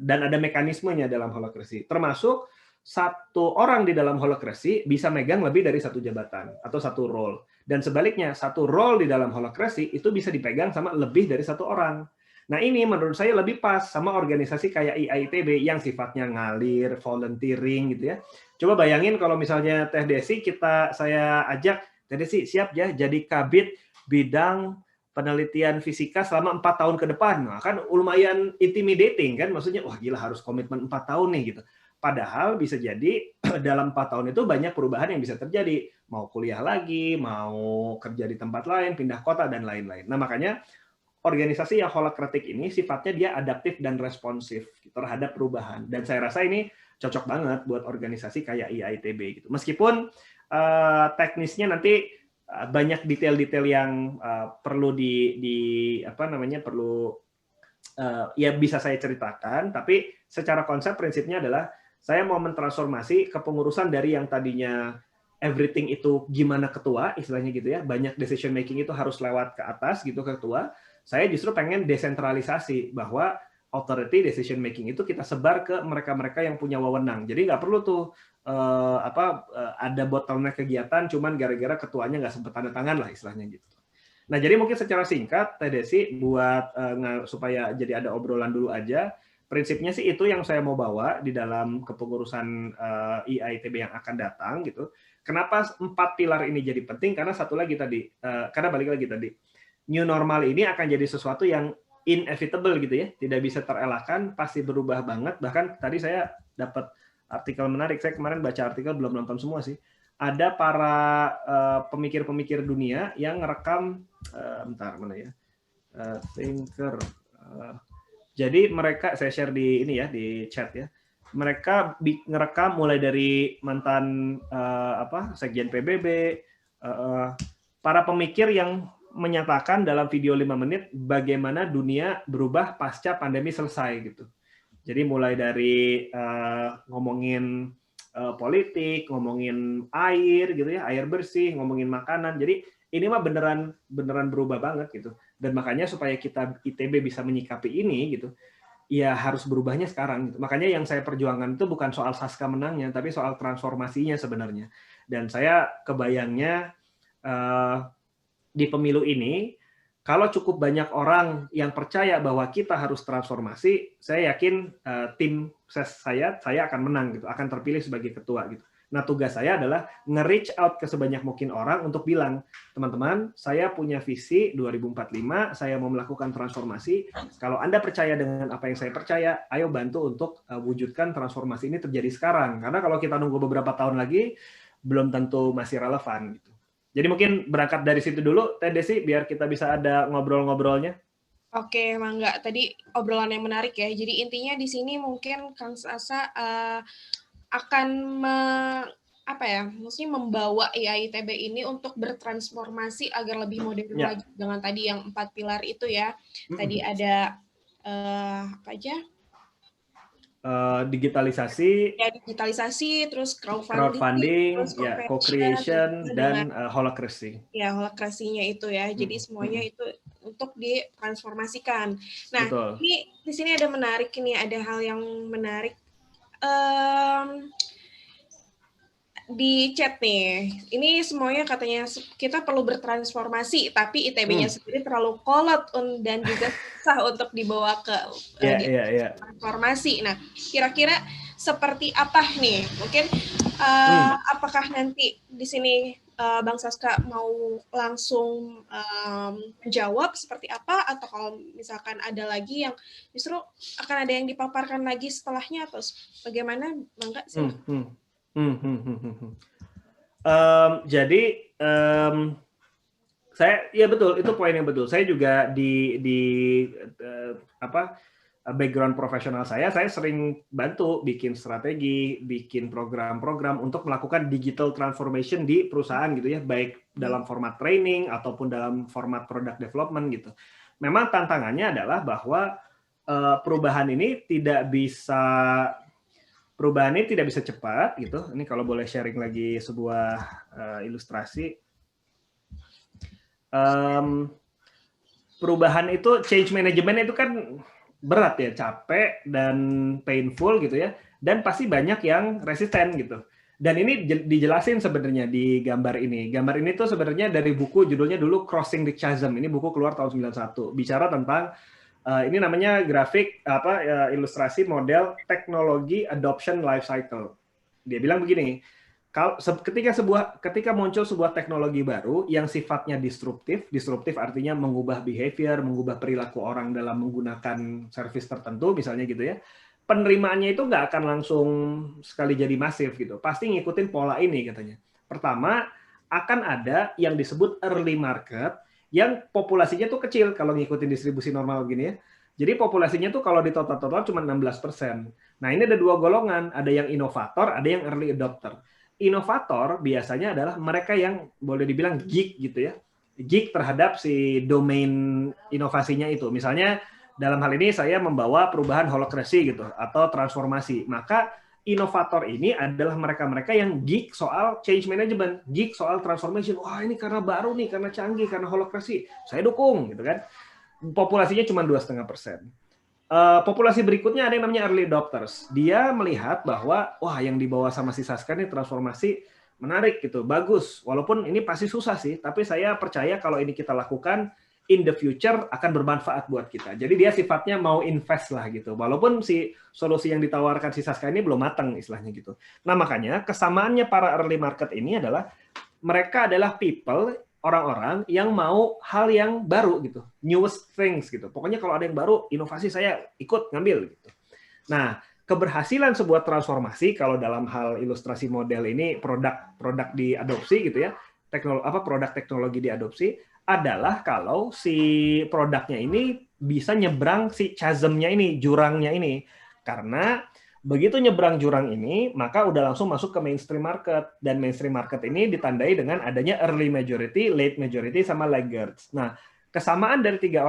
dan ada mekanismenya dalam holacracy. Termasuk satu orang di dalam holacracy bisa megang lebih dari satu jabatan atau satu role. Dan sebaliknya, satu role di dalam holacracy itu bisa dipegang sama lebih dari satu orang. Nah ini menurut saya lebih pas sama organisasi kayak IAITB yang sifatnya ngalir, volunteering gitu ya. Coba bayangin kalau misalnya Teh Desi saya ajak, Teh Desi siap ya jadi kabid bidang penelitian fisika selama 4 tahun ke depan. Nah, kan lumayan intimidating kan, maksudnya wah gila harus komitmen 4 tahun nih gitu. Padahal bisa jadi dalam 4 tahun itu banyak perubahan yang bisa terjadi. Mau kuliah lagi, mau kerja di tempat lain, pindah kota, dan lain-lain. Nah makanya organisasi yang holacratic ini sifatnya dia adaptif dan responsif terhadap perubahan. Dan saya rasa ini cocok banget buat organisasi kayak IAITB gitu. Meskipun teknisnya nanti banyak detail-detail yang perlu ya bisa saya ceritakan, tapi secara konsep prinsipnya adalah saya mau mentransformasi kepengurusan dari yang tadinya everything itu gimana ketua, istilahnya gitu ya, banyak decision making itu harus lewat ke atas gitu ketua. Saya justru pengen desentralisasi bahwa authority decision making itu kita sebar ke mereka-mereka yang punya wewenang. Jadi nggak perlu tuh ada bottleneck kegiatan cuman gara-gara ketuanya nggak sempat tanda tangan lah istilahnya gitu. Nah jadi mungkin secara singkat Teh Desi buat supaya jadi ada obrolan dulu aja. Prinsipnya sih itu yang saya mau bawa di dalam kepengurusan IAITB yang akan datang gitu. Kenapa 4 pilar ini jadi penting? Karena satu lagi tadi, karena balik lagi tadi, new normal ini akan jadi sesuatu yang inevitable gitu ya, tidak bisa terelakkan, pasti berubah banget. Bahkan tadi saya dapat artikel menarik, saya kemarin baca artikel belum nonton semua sih. Ada para pemikir-pemikir dunia yang ngerekam, bentar mana ya, thinker. Jadi mereka, saya share di ini ya di chat ya. Mereka ngerekam mulai dari mantan sekjen PBB, para pemikir yang menyatakan dalam video 5 menit bagaimana dunia berubah pasca pandemi selesai gitu. Jadi mulai dari ngomongin politik, ngomongin air gitu ya, air bersih, ngomongin makanan. Jadi ini mah beneran berubah banget gitu. Dan makanya supaya kita ITB bisa menyikapi ini gitu, ya harus berubahnya sekarang gitu. Makanya yang saya perjuangkan itu bukan soal Saska menangnya, tapi soal transformasinya sebenarnya. Dan saya kebayangnya di pemilu ini, kalau cukup banyak orang yang percaya bahwa kita harus transformasi, saya yakin tim saya akan menang gitu, akan terpilih sebagai ketua gitu. Nah, tugas saya adalah nge-reach out ke sebanyak mungkin orang untuk bilang, teman-teman, saya punya visi 2045, saya mau melakukan transformasi. Kalau Anda percaya dengan apa yang saya percaya, ayo bantu untuk wujudkan transformasi ini terjadi sekarang. Karena kalau kita nunggu beberapa tahun lagi, belum tentu masih relevan gitu. Jadi mungkin berangkat dari situ dulu, Teh Desi, biar kita bisa ada ngobrol-ngobrolnya. Oke, Mangga. Tadi obrolan yang menarik ya. Jadi intinya di sini mungkin Kang Sasa akan maksudnya membawa IAITB ini untuk bertransformasi agar lebih modern lagi dengan tadi yang 4 pilar itu ya. Tadi ada apa aja? Digitalisasi, terus crowdfunding terus ya, co-creation dan holacracy. Ya, holacracy-nya itu ya. Jadi semuanya itu untuk ditransformasikan. Nah, ini di sini ada menarik ini, ada hal yang menarik di chat nih. Ini semuanya katanya kita perlu bertransformasi, tapi ITB-nya sendiri terlalu kolot dan juga susah untuk dibawa ke transformasi. Nah, kira-kira seperti apa nih? Mungkin apakah nanti di sini Bang Saska mau langsung menjawab seperti apa, atau kalau misalkan ada lagi yang justru akan ada yang dipaparkan lagi setelahnya, atau bagaimana, Bangga sih? Jadi saya, ya betul, itu poin yang betul. Saya juga di background profesional saya sering bantu bikin strategi, bikin program-program untuk melakukan digital transformation di perusahaan gitu ya, baik dalam format training ataupun dalam format product development gitu. Memang tantangannya adalah bahwa perubahan ini tidak bisa cepat gitu. Ini kalau boleh sharing lagi sebuah ilustrasi. Perubahan itu, change management itu kan berat ya, capek dan painful gitu ya. Dan pasti banyak yang resisten gitu. Dan ini dijelasin sebenarnya di gambar ini. Gambar ini tuh sebenarnya dari buku, judulnya dulu Crossing the Chasm. Ini buku keluar tahun 91. Bicara tentang Ini namanya grafik ilustrasi model teknologi adoption life cycle. Dia bilang begini, ketika muncul sebuah teknologi baru yang sifatnya disruptif artinya mengubah behavior, mengubah perilaku orang dalam menggunakan service tertentu, misalnya gitu ya, penerimaannya itu nggak akan langsung sekali jadi masif gitu. Pasti ngikutin pola ini katanya. Pertama, akan ada yang disebut early market, yang populasinya tuh kecil kalau ngikutin distribusi normal gini ya. Jadi populasinya tuh kalau di total cuma 16%. Nah ini ada dua golongan, ada yang inovator, ada yang early adopter. Inovator biasanya adalah mereka yang boleh dibilang geek gitu ya. Geek terhadap si domain inovasinya itu. Misalnya dalam hal ini saya membawa perubahan holacracy gitu atau transformasi. Maka inovator ini adalah mereka-mereka yang geek soal change management, geek soal transformation. Wah ini karena baru nih, karena canggih, karena holacracy, saya dukung gitu kan. Populasinya cuma 2,5%. Populasi berikutnya ada yang namanya early adopters. Dia melihat bahwa wah yang dibawa sama si Saska ini transformasi menarik gitu, bagus. Walaupun ini pasti susah sih, tapi saya percaya kalau ini kita lakukan in the future akan bermanfaat buat kita. Jadi dia sifatnya mau invest lah gitu. Walaupun si solusi yang ditawarkan si Saska ini belum matang istilahnya gitu. Nah makanya kesamaannya para early market ini adalah mereka adalah people, orang-orang yang mau hal yang baru gitu. Newest things gitu. Pokoknya kalau ada yang baru, inovasi saya ikut ngambil gitu. Nah, keberhasilan sebuah transformasi kalau dalam hal ilustrasi model ini produk diadopsi gitu ya. Produk teknologi diadopsi adalah kalau si produknya ini bisa nyebrang si chasm-nya ini, jurangnya ini. Karena begitu nyebrang jurang ini, maka udah langsung masuk ke mainstream market. Dan mainstream market ini ditandai dengan adanya early majority, late majority, sama laggards. Nah, kesamaan dari tiga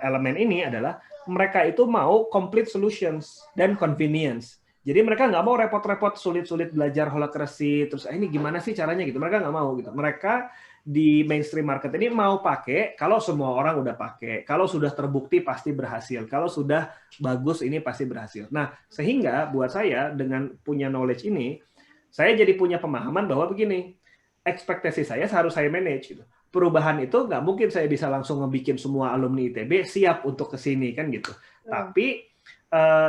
elemen ini adalah mereka itu mau complete solutions dan convenience. Jadi mereka nggak mau repot-repot, sulit-sulit belajar holacracy, terus ini gimana sih caranya gitu. Mereka nggak mau gitu. Mereka di mainstream market ini mau pakai kalau semua orang udah pakai, kalau sudah terbukti pasti berhasil, kalau sudah bagus ini pasti berhasil. Nah, sehingga buat saya dengan punya knowledge ini, saya jadi punya pemahaman bahwa begini, ekspektasi saya harus saya manage gitu. Perubahan itu nggak mungkin saya bisa langsung ngebikin semua alumni ITB siap untuk kesini kan gitu. Tapi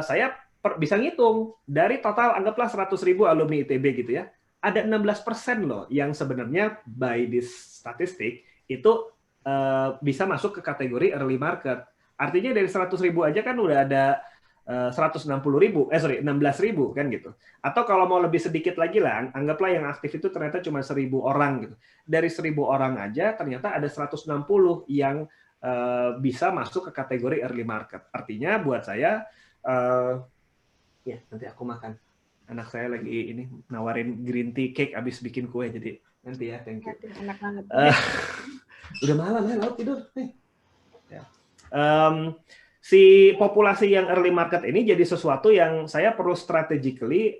saya bisa ngitung dari total anggaplah 100.000 alumni ITB gitu ya. Ada 16% loh yang sebenarnya by this statistik itu bisa masuk ke kategori early market. Artinya dari 100.000 aja kan udah ada 16.000 kan gitu. Atau kalau mau lebih sedikit lagi lah, anggaplah yang aktif itu ternyata cuma 1.000 orang gitu. Dari 1.000 orang aja ternyata ada 160 yang bisa masuk ke kategori early market. Artinya buat saya ya nanti aku makan. Anak saya lagi ini nawarin green tea cake abis bikin kue, jadi nanti ya, thank you. Enak banget. Udah malam ya, laut tidur. Ya. Si populasi yang early market ini jadi sesuatu yang saya perlu strategically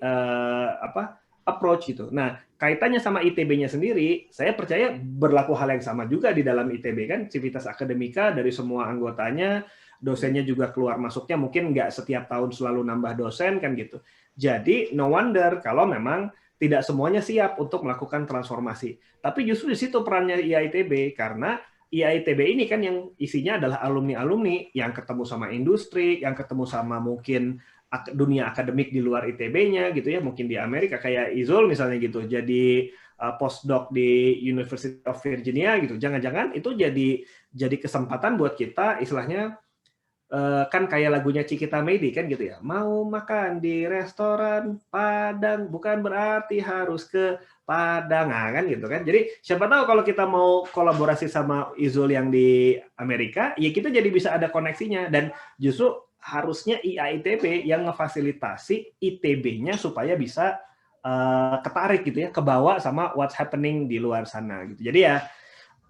approach gitu. Nah, kaitannya sama ITB-nya sendiri, saya percaya berlaku hal yang sama juga di dalam ITB kan, Civitas Akademika dari semua anggotanya, dosennya juga keluar masuknya mungkin nggak setiap tahun selalu nambah dosen kan gitu. Jadi no wonder kalau memang tidak semuanya siap untuk melakukan transformasi. Tapi justru di situ perannya IAITB, karena IAITB ini kan yang isinya adalah alumni-alumni yang ketemu sama industri, yang ketemu sama mungkin dunia akademik di luar ITB-nya gitu ya, mungkin di Amerika kayak Izul misalnya gitu, jadi postdoc di University of Virginia gitu. Jangan-jangan itu jadi kesempatan buat kita istilahnya kan kayak lagunya Cikita Medi kan gitu ya, mau makan di restoran Padang bukan berarti harus ke Padang kan gitu kan. Jadi siapa tahu kalau kita mau kolaborasi sama Izul yang di Amerika, ya kita jadi bisa ada koneksinya. Dan justru harusnya IAITB yang ngefasilitasi ITB-nya supaya bisa ketarik gitu ya, kebawa sama what's happening di luar sana gitu. Jadi ya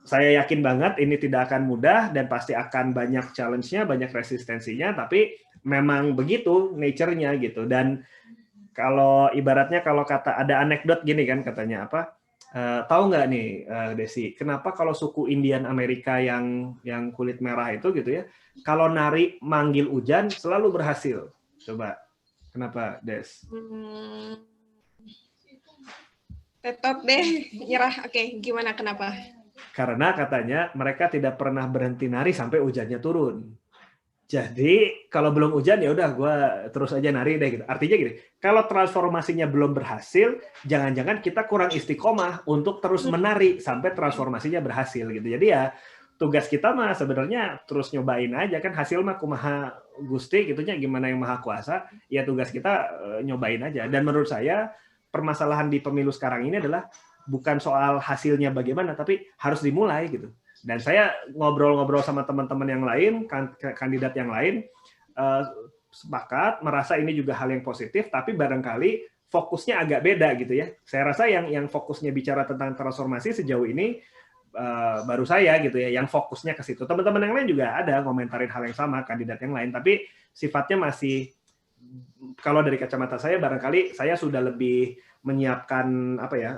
saya yakin banget ini tidak akan mudah dan pasti akan banyak challenge-nya, banyak resistensinya, tapi memang begitu nature-nya gitu. Dan kalau ibaratnya kalau kata ada anekdot gini kan katanya apa? Tahu nggak nih Desi, kenapa kalau suku Indian Amerika yang kulit merah itu gitu ya, kalau nari manggil hujan selalu berhasil? Coba, kenapa Des? Tetap deh, nyerah. Oke, gimana kenapa? Karena katanya mereka tidak pernah berhenti nari sampai hujannya turun. Jadi kalau belum hujan ya udah gue terus aja nari deh gitu. Artinya gini, kalau transformasinya belum berhasil, jangan-jangan kita kurang istiqomah untuk terus menari sampai transformasinya berhasil gitu. Jadi ya tugas kita mah sebenarnya terus nyobain aja kan, hasil mah kumaha Gusti gitunya, gimana yang maha kuasa, ya tugas kita nyobain aja. Dan menurut saya permasalahan di pemilu sekarang ini adalah bukan soal hasilnya bagaimana, tapi harus dimulai gitu. Dan saya ngobrol-ngobrol sama teman-teman yang lain, kandidat yang lain, sepakat merasa ini juga hal yang positif, tapi barangkali fokusnya agak beda gitu ya. Saya rasa yang fokusnya bicara tentang transformasi sejauh ini baru saya gitu ya, yang fokusnya ke situ. Teman-teman yang lain juga ada komentarin hal yang sama, kandidat yang lain, tapi sifatnya masih, kalau dari kacamata saya barangkali saya sudah lebih menyiapkan apa ya,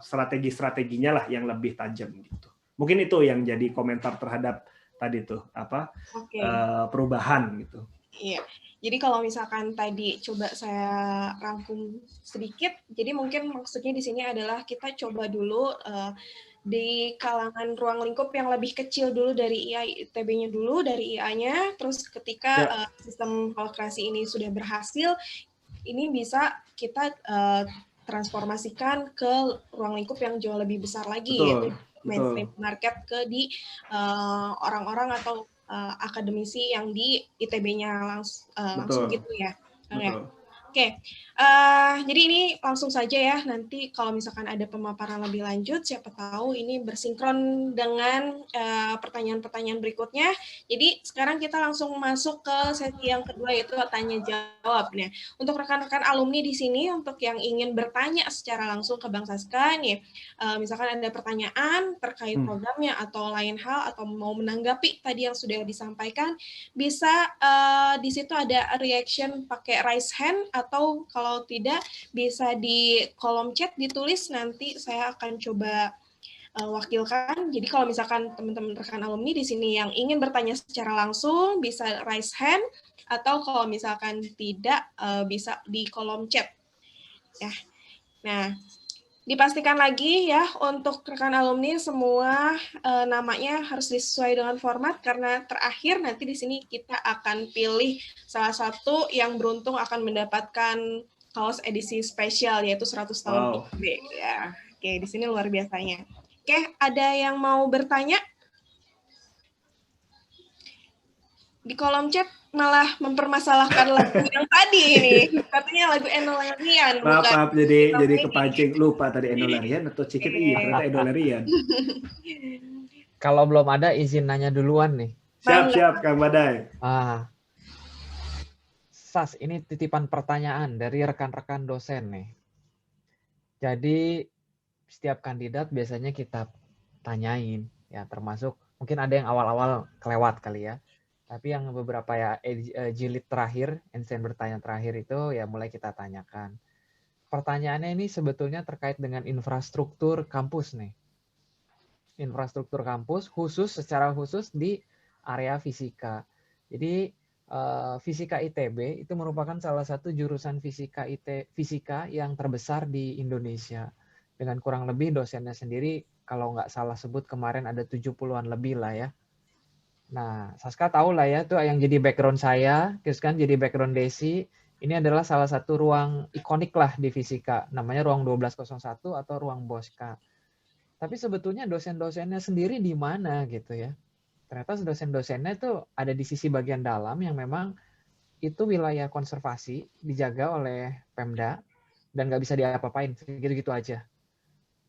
strategi-strateginya lah yang lebih tajam gitu. Mungkin itu yang jadi komentar terhadap tadi tuh apa perubahan gitu. Iya. Jadi kalau misalkan tadi coba saya rangkum sedikit, jadi mungkin maksudnya di sini adalah kita coba dulu di kalangan ruang lingkup yang lebih kecil dulu dari IA ITB-nya dulu, dari IA-nya, terus ketika sistem holokrasi ini sudah berhasil, ini bisa kita transformasikan ke ruang lingkup yang jauh lebih besar lagi, yaitu mainstream market ke di orang-orang atau akademisi yang di ITB-nya langsung gitu ya. Oke, jadi ini langsung saja ya, nanti kalau misalkan ada pemaparan lebih lanjut, siapa tahu ini bersinkron dengan pertanyaan-pertanyaan berikutnya. Jadi sekarang kita langsung masuk ke sesi yang kedua, yaitu tanya jawab. Nah, untuk rekan-rekan alumni di sini, untuk yang ingin bertanya secara langsung ke Bang Saska, nih, misalkan ada pertanyaan terkait programnya atau lain hal, atau mau menanggapi tadi yang sudah disampaikan, bisa di situ ada reaction pakai raise hand, atau kalau tidak bisa di kolom chat ditulis, nanti saya akan coba wakilkan. Jadi kalau misalkan teman-teman rekan alumni di sini yang ingin bertanya secara langsung bisa raise hand, atau kalau misalkan tidak bisa di kolom chat. Ya. Nah, dipastikan lagi ya untuk rekan alumni semua namanya harus disesuai dengan format, karena terakhir nanti di sini kita akan pilih salah satu yang beruntung akan mendapatkan kaos edisi spesial, yaitu 100 tahun ITB. Ya, oke, di sini luar biasanya. Oke, ada yang mau bertanya? Di kolom chat malah mempermasalahkan lagu yang tadi ini. Katanya lagu Enno Lerian. Maaf, jadi kepancing. Lupa tadi Enno Lerian atau Cikit, iya ternyata Enno Lerian. Kalau belum ada, izin nanya duluan nih. Siap, Kang Badai. Sas, ini titipan pertanyaan dari rekan-rekan dosen nih. Jadi setiap kandidat biasanya kita tanyain, ya termasuk mungkin ada yang awal-awal kelewat kali ya. Tapi yang beberapa ya jilid terakhir, insen bertanya terakhir itu ya mulai kita tanyakan. Pertanyaannya ini sebetulnya terkait dengan infrastruktur kampus nih. Infrastruktur kampus secara khusus di area fisika. Jadi fisika ITB itu merupakan salah satu jurusan fisika yang terbesar di Indonesia. Dengan kurang lebih dosennya sendiri kalau nggak salah sebut kemarin ada 70-an lebih lah ya. Nah, Saska tahu lah ya, tuh yang jadi background saya, terus kan jadi background Desi, ini adalah salah satu ruang ikonik lah di fisika, namanya ruang 1201 atau ruang Bosca. Tapi sebetulnya dosen-dosennya sendiri di mana gitu ya. Ternyata dosen-dosennya tuh ada di sisi bagian dalam yang memang itu wilayah konservasi, dijaga oleh Pemda, dan nggak bisa diapa-apain, gitu-gitu aja.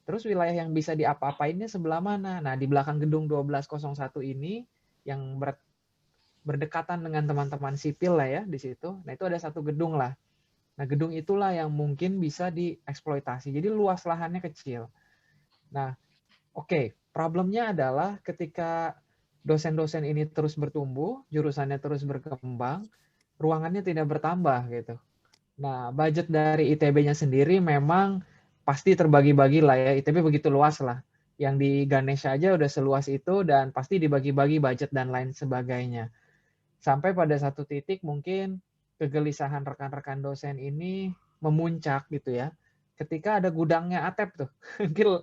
Terus wilayah yang bisa diapa-apainnya sebelah mana? Nah, di belakang gedung 1201 ini, yang berdekatan dengan teman-teman sipil lah ya di situ. Nah, itu ada satu gedung lah. Nah, gedung itulah yang mungkin bisa dieksploitasi. Jadi luas lahannya kecil. Nah, oke, problemnya adalah ketika dosen-dosen ini terus bertumbuh, jurusannya terus berkembang, ruangannya tidak bertambah gitu. Nah, budget dari ITB-nya sendiri memang pasti terbagi-bagi lah ya. ITB begitu luas lah. Yang di Ganesha aja udah seluas itu dan pasti dibagi-bagi budget dan lain sebagainya. Sampai pada satu titik mungkin kegelisahan rekan-rekan dosen ini memuncak gitu ya. Ketika ada gudangnya ATEP tuh,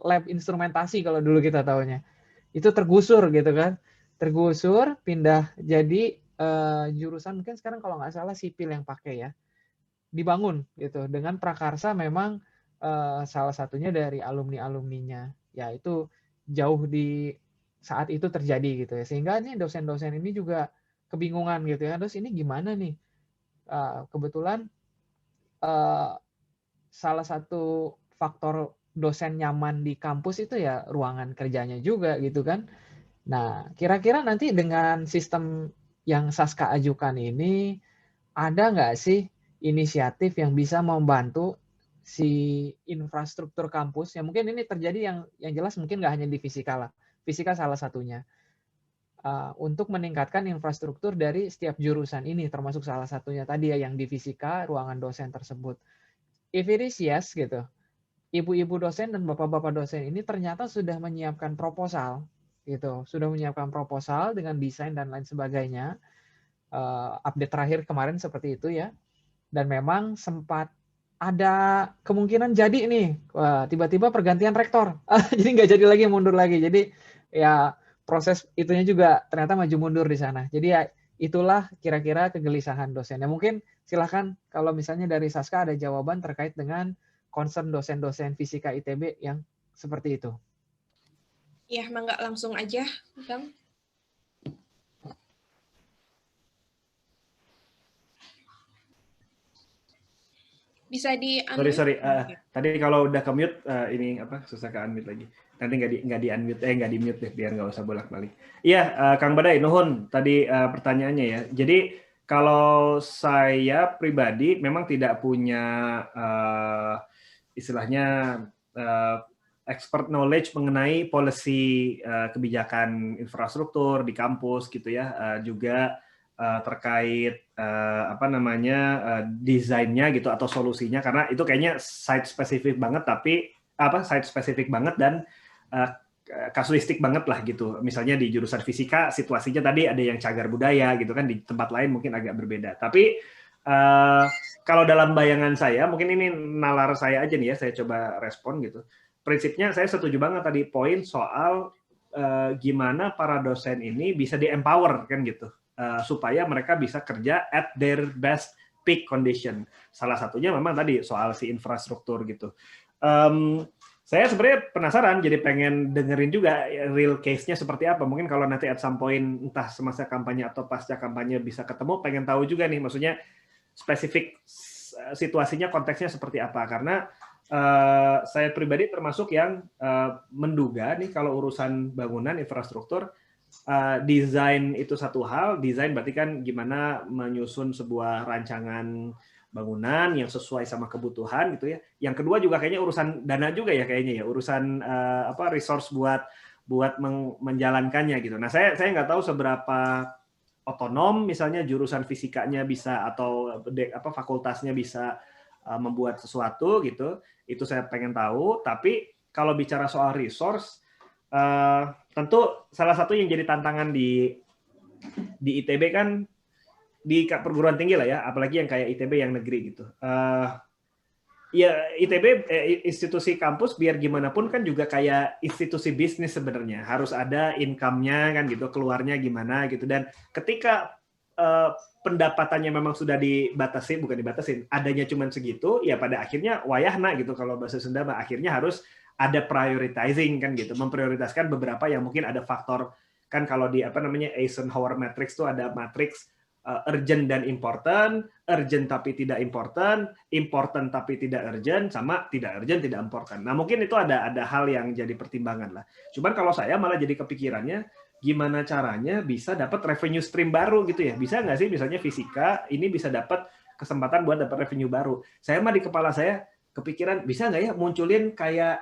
lab instrumentasi kalau dulu kita tahunya. Itu tergusur gitu kan. Tergusur, pindah jadi jurusan mungkin sekarang kalau nggak salah sipil yang pakai ya, dibangun gitu dengan prakarsa memang salah satunya dari alumni-alumninya. Ya itu jauh di saat itu terjadi gitu ya. Sehingga nih dosen-dosen ini juga kebingungan gitu ya. Terus ini gimana nih? Kebetulan salah satu faktor dosen nyaman di kampus itu ya ruangan kerjanya juga gitu kan. Nah, kira-kira nanti dengan sistem yang Saska ajukan ini, ada nggak sih inisiatif yang bisa membantu si infrastruktur kampus? Ya mungkin ini terjadi yang jelas mungkin nggak hanya di fisika lah. Fisika salah satunya. Untuk meningkatkan infrastruktur dari setiap jurusan ini, termasuk salah satunya tadi ya yang di fisika, ruangan dosen tersebut. If it is yes, gitu. Ibu-ibu dosen dan bapak-bapak dosen ini ternyata sudah menyiapkan proposal, gitu. Sudah menyiapkan proposal dengan desain dan lain sebagainya. Update terakhir kemarin seperti itu ya. Dan memang sempat ada kemungkinan jadi nih, tiba-tiba pergantian rektor. Jadi nggak jadi lagi, mundur lagi. Jadi ya proses itunya juga ternyata maju mundur di sana. Jadi ya itulah kira-kira kegelisahan dosen. Ya mungkin silahkan kalau misalnya dari Saska ada jawaban terkait dengan concern dosen-dosen fisika ITB yang seperti itu. Ya, mangga langsung aja, Kang. Bisa di-unmute. Sorry. Tadi kalau udah ke-mute, ini apa susah ke-unmute lagi. Nanti nggak di-mute deh, biar nggak usah bolak-balik. Iya, Kang Badai, nuhun tadi pertanyaannya ya. Jadi kalau saya pribadi memang tidak punya istilahnya expert knowledge mengenai policy kebijakan infrastruktur di kampus gitu ya, juga terkait apa namanya desainnya gitu atau solusinya, karena itu kayaknya site spesifik banget, tapi site spesifik banget dan kasuistik banget lah gitu. Misalnya di jurusan fisika situasinya tadi ada yang cagar budaya gitu kan, di tempat lain mungkin agak berbeda. Tapi kalau dalam bayangan saya, mungkin ini nalar saya aja nih ya, saya coba respon gitu. Prinsipnya saya setuju banget tadi poin soal gimana para dosen ini bisa di-empower kan gitu. Supaya mereka bisa kerja at their best peak condition. Salah satunya memang tadi soal si infrastruktur gitu. Saya sebenarnya penasaran, jadi pengen dengerin juga real case-nya seperti apa. Mungkin kalau nanti at some point, entah semasa kampanye atau pasca kampanye bisa ketemu, pengen tahu juga nih, maksudnya spesifik situasinya, konteksnya seperti apa. Karena saya pribadi termasuk yang menduga nih kalau urusan bangunan infrastruktur, desain itu satu hal, desain berarti kan gimana menyusun sebuah rancangan bangunan yang sesuai sama kebutuhan gitu ya. Yang kedua juga kayaknya urusan dana juga ya kayaknya ya, urusan resource buat menjalankannya gitu. Nah, saya nggak tahu seberapa otonom misalnya jurusan fisikanya bisa atau fakultasnya bisa membuat sesuatu gitu. Itu saya pengen tahu, tapi kalau bicara soal resource, tentu salah satu yang jadi tantangan di ITB kan di perguruan tinggi lah ya, apalagi yang kayak ITB yang negeri gitu. Ya ITB institusi kampus biar gimana pun kan juga kayak institusi bisnis sebenarnya, harus ada income-nya kan gitu, keluarnya gimana gitu. Dan ketika pendapatannya memang sudah dibatasin, adanya cuma segitu, ya pada akhirnya wayahna gitu kalau bahasa Sunda, akhirnya harus ada prioritizing kan gitu, memprioritaskan beberapa yang mungkin ada faktor kan, kalau di Eisenhower matrix tuh ada matriks urgent dan important, urgent tapi tidak important, important tapi tidak urgent, sama tidak urgent tidak important. Nah mungkin itu ada hal yang jadi pertimbangan lah. Cuman kalau saya malah jadi kepikirannya gimana caranya bisa dapat revenue stream baru gitu ya, bisa nggak sih misalnya fisika ini bisa dapat kesempatan buat dapat revenue baru. Saya mah di kepala saya kepikiran bisa nggak ya munculin kayak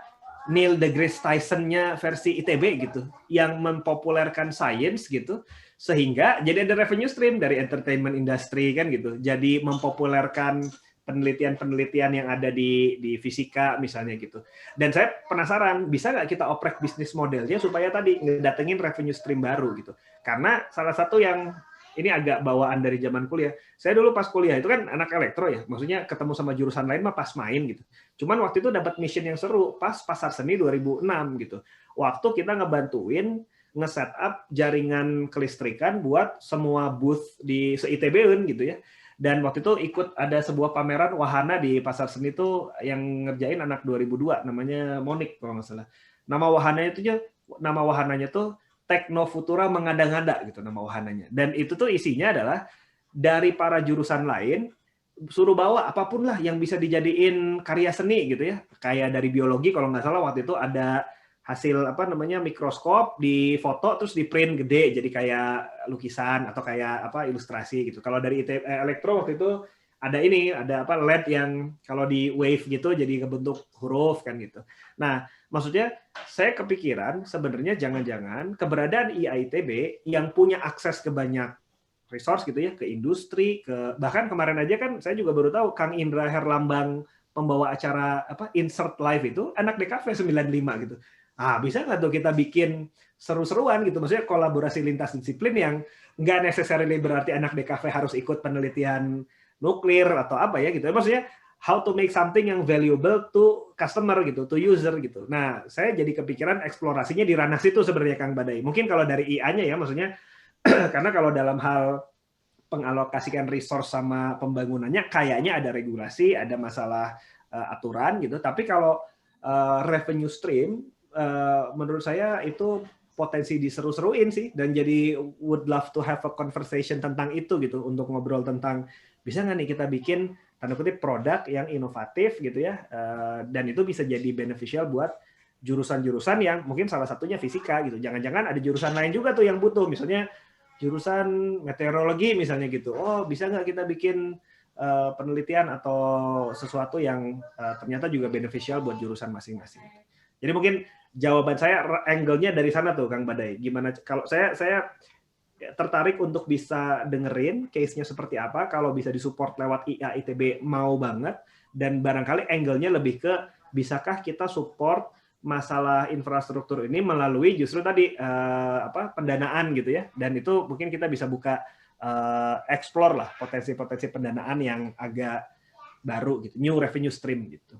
Neil deGrasse Tyson-nya versi ITB gitu, yang mempopulerkan sains gitu, sehingga jadi ada revenue stream dari entertainment industry kan gitu, jadi mempopulerkan penelitian-penelitian yang ada di fisika misalnya gitu. Dan saya penasaran, bisa nggak kita oprek bisnis modelnya supaya tadi ngedatengin revenue stream baru gitu. Karena salah satu yang ini agak bawaan dari zaman kuliah. Saya dulu pas kuliah itu kan anak elektro ya, maksudnya ketemu sama jurusan lain mah pas main gitu. Cuman waktu itu dapat mission yang seru pas Pasar Seni 2006 gitu. Waktu kita ngebantuin nge-setup jaringan kelistrikan buat semua booth di se-ITB gitu ya. Dan waktu itu ikut ada sebuah pameran wahana di Pasar Seni itu yang ngerjain anak 2002, namanya Monik kalau nggak salah. Nama wahananya tuh Tekno Futura Mengada-ngada gitu nama wahananya. Dan itu tuh isinya adalah dari para jurusan lain suruh bawa apapun lah yang bisa dijadiin karya seni gitu ya. Kayak dari biologi kalau nggak salah waktu itu ada hasil mikroskop di foto terus di print gede jadi kayak lukisan atau kayak ilustrasi gitu. Kalau dari elektro waktu itu ada LED yang kalau di wave gitu jadi kebentuk huruf kan gitu. Nah, maksudnya saya kepikiran sebenarnya jangan-jangan keberadaan IAITB yang punya akses ke banyak resource gitu ya, ke industri, bahkan kemarin aja kan saya juga baru tahu Kang Indra Herlambang pembawa acara Insert Live itu anak DKV 95 gitu. Bisa nggak tuh kita bikin seru-seruan gitu, maksudnya kolaborasi lintas disiplin yang nggak necessarily berarti anak DKV harus ikut penelitian nuklir atau apa ya gitu. Maksudnya how to make something yang valuable to customer gitu, to user gitu. Nah, saya jadi kepikiran eksplorasinya di ranah situ sebenarnya Kang Badai. Mungkin kalau dari IA-nya ya, maksudnya karena kalau dalam hal pengalokasikan resource sama pembangunannya kayaknya ada regulasi, ada masalah aturan gitu. Tapi kalau revenue stream menurut saya itu potensi diseru-seruin sih dan jadi would love to have a conversation tentang itu gitu untuk ngobrol tentang bisa nggak nih kita bikin tanda kutip produk yang inovatif gitu ya dan itu bisa jadi beneficial buat jurusan-jurusan yang mungkin salah satunya fisika gitu. Jangan-jangan ada jurusan lain juga tuh yang butuh misalnya jurusan meteorologi misalnya gitu. Oh, bisa nggak kita bikin penelitian atau sesuatu yang ternyata juga beneficial buat jurusan masing-masing. Jadi mungkin jawaban saya angle-nya dari sana tuh Kang Badai. Gimana kalau saya tertarik untuk bisa dengerin case-nya seperti apa, kalau bisa disupport lewat IA ITB mau banget dan barangkali angle-nya lebih ke bisakah kita support masalah infrastruktur ini melalui justru tadi pendanaan gitu ya. Dan itu mungkin kita bisa buka explore lah potensi-potensi pendanaan yang agak baru gitu, new revenue stream gitu.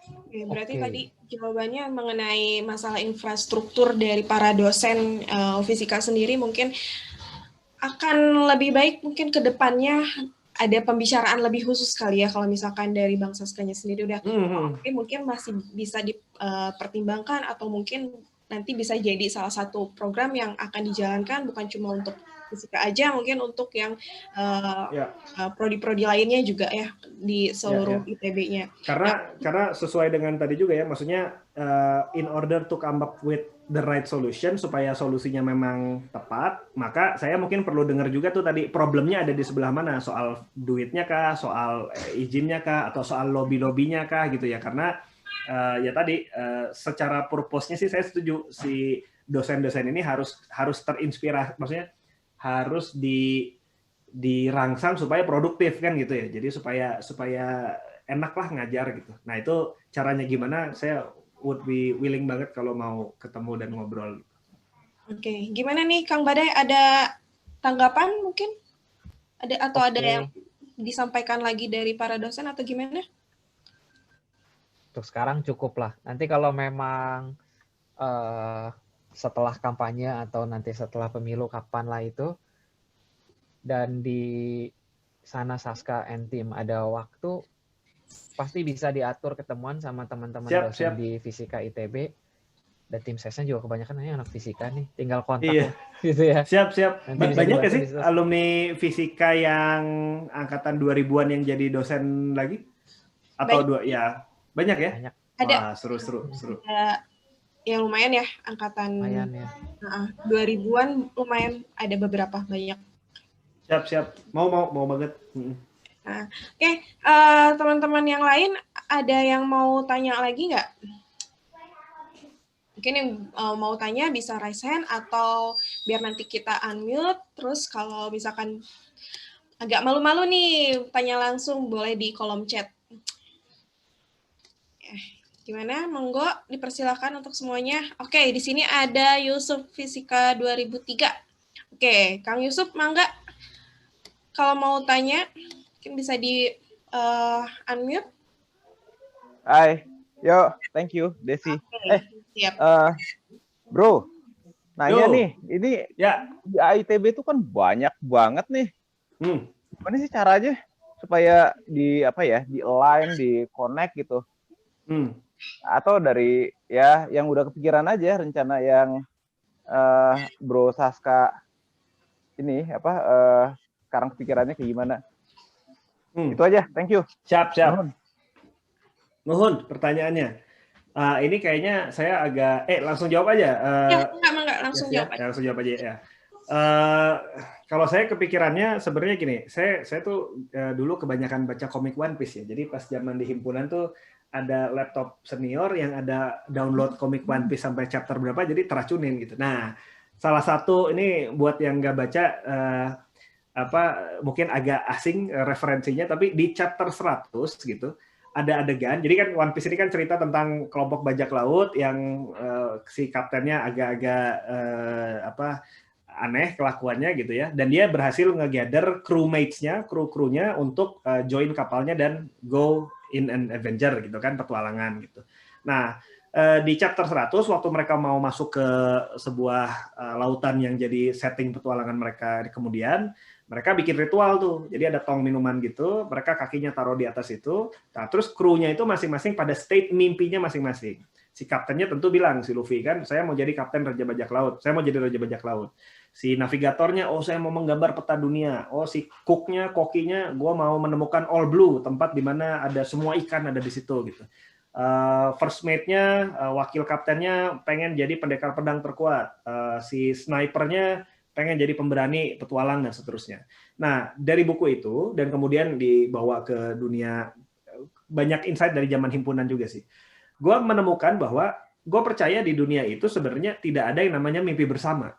Oke, berarti tadi jawabannya mengenai masalah infrastruktur dari para dosen fisika sendiri mungkin akan lebih baik mungkin ke depannya ada pembicaraan lebih khusus kali ya kalau misalkan dari Bang Saskanya sendiri udah oke, mungkin masih bisa dipertimbangkan atau mungkin nanti bisa jadi salah satu program yang akan dijalankan bukan cuma untuk fisika aja, mungkin untuk yang prodi-prodi lainnya juga ya di seluruh ITB-nya. Karena sesuai dengan tadi juga ya, maksudnya in order to come up with the right solution supaya solusinya memang tepat, maka saya mungkin perlu dengar juga tuh tadi problemnya ada di sebelah mana, soal duitnya kah, soal izinnya kah, atau soal lobby-lobbynya kah gitu ya. Karena ya tadi secara purpose-nya sih saya setuju si dosen-dosen ini harus terinspirasi, maksudnya harus dirangsang supaya produktif kan gitu ya. Jadi supaya enak lah ngajar gitu. Nah itu caranya gimana? Saya would be willing banget kalau mau ketemu dan ngobrol. Oke, gimana nih Kang Badai? Ada tanggapan mungkin? Ada yang disampaikan lagi dari para dosen atau gimana? Untuk sekarang cukup lah. Nanti kalau memang setelah kampanye atau nanti setelah pemilu kapan lah itu, dan di sana Saska and Team ada waktu, pasti bisa diatur ketemuan sama teman-teman dosen di Fisika ITB. Dan tim sesnya juga kebanyakan anak fisika nih, tinggal kontak gitu ya. Siap. Banyak nggak sih alumni fisika yang angkatan 2000-an yang jadi dosen lagi? Atau banyak ya? Banyak. Wah, seru. Ya lumayan ya, angkatan lumayan, ya. 2000-an lumayan, ada beberapa banyak. Siap. Mau banget. Nah, oke, teman-teman yang lain ada yang mau tanya lagi nggak? Mungkin yang mau tanya bisa raise hand atau biar nanti kita unmute. Terus kalau misalkan agak malu-malu nih tanya langsung boleh di kolom chat. Gimana? Monggo dipersilakan untuk semuanya. Oke, di sini ada Yusuf Fisika 2003. Oke, Kang Yusuf, mangga. Kalau mau tanya, mungkin bisa di unmute. Hai, yo, thank you, Desi. Okay, siap. Bro, nanya Yo. nih, ini Ya. di AITB itu kan banyak banget nih. Gimana sih caranya supaya di align, di connect gitu? Atau dari ya yang udah kepikiran aja rencana yang Bro Saska ini sekarang kepikirannya kayak gimana? Itu aja, thank you. Siap. Nuhun pertanyaannya. Ini kayaknya saya agak langsung jawab aja. Enggak, langsung jawab aja. Langsung jawab aja ya. Kalau saya kepikirannya sebenarnya gini, saya tuh dulu kebanyakan baca komik One Piece ya. Jadi pas zaman di himpunan tuh ada laptop senior yang ada download komik One Piece sampai chapter berapa, jadi teracunin gitu. Nah, salah satu ini buat yang nggak baca mungkin agak asing referensinya, tapi di chapter 100 gitu ada adegan. Jadi kan One Piece ini kan cerita tentang kelompok bajak laut yang si kaptennya agak-agak aneh kelakuannya gitu ya. Dan dia berhasil nge-gather crewmates-nya, kru-krunya untuk join kapalnya dan go in an adventure gitu kan, petualangan gitu. Nah, di chapter 100 waktu mereka mau masuk ke sebuah lautan yang jadi setting petualangan mereka kemudian, mereka bikin ritual tuh. Jadi ada tong minuman gitu, mereka kakinya taruh di atas itu. Nah, terus krunya itu masing-masing pada state mimpinya masing-masing. Si kaptennya tentu bilang, si Luffy kan, saya mau jadi kapten Raja Bajak Laut. Saya mau jadi Raja Bajak Laut. Si navigatornya, saya mau menggambar peta dunia. Si kokinya, gue mau menemukan All Blue, tempat di mana ada semua ikan ada di situ gitu. First mate-nya, wakil kaptennya pengen jadi pendekar pedang terkuat. Si snipernya pengen jadi pemberani petualang dan seterusnya. Nah, dari buku itu dan kemudian dibawa ke dunia, banyak insight dari zaman himpunan juga sih. Gue menemukan bahwa gue percaya di dunia itu sebenarnya tidak ada yang namanya mimpi bersama.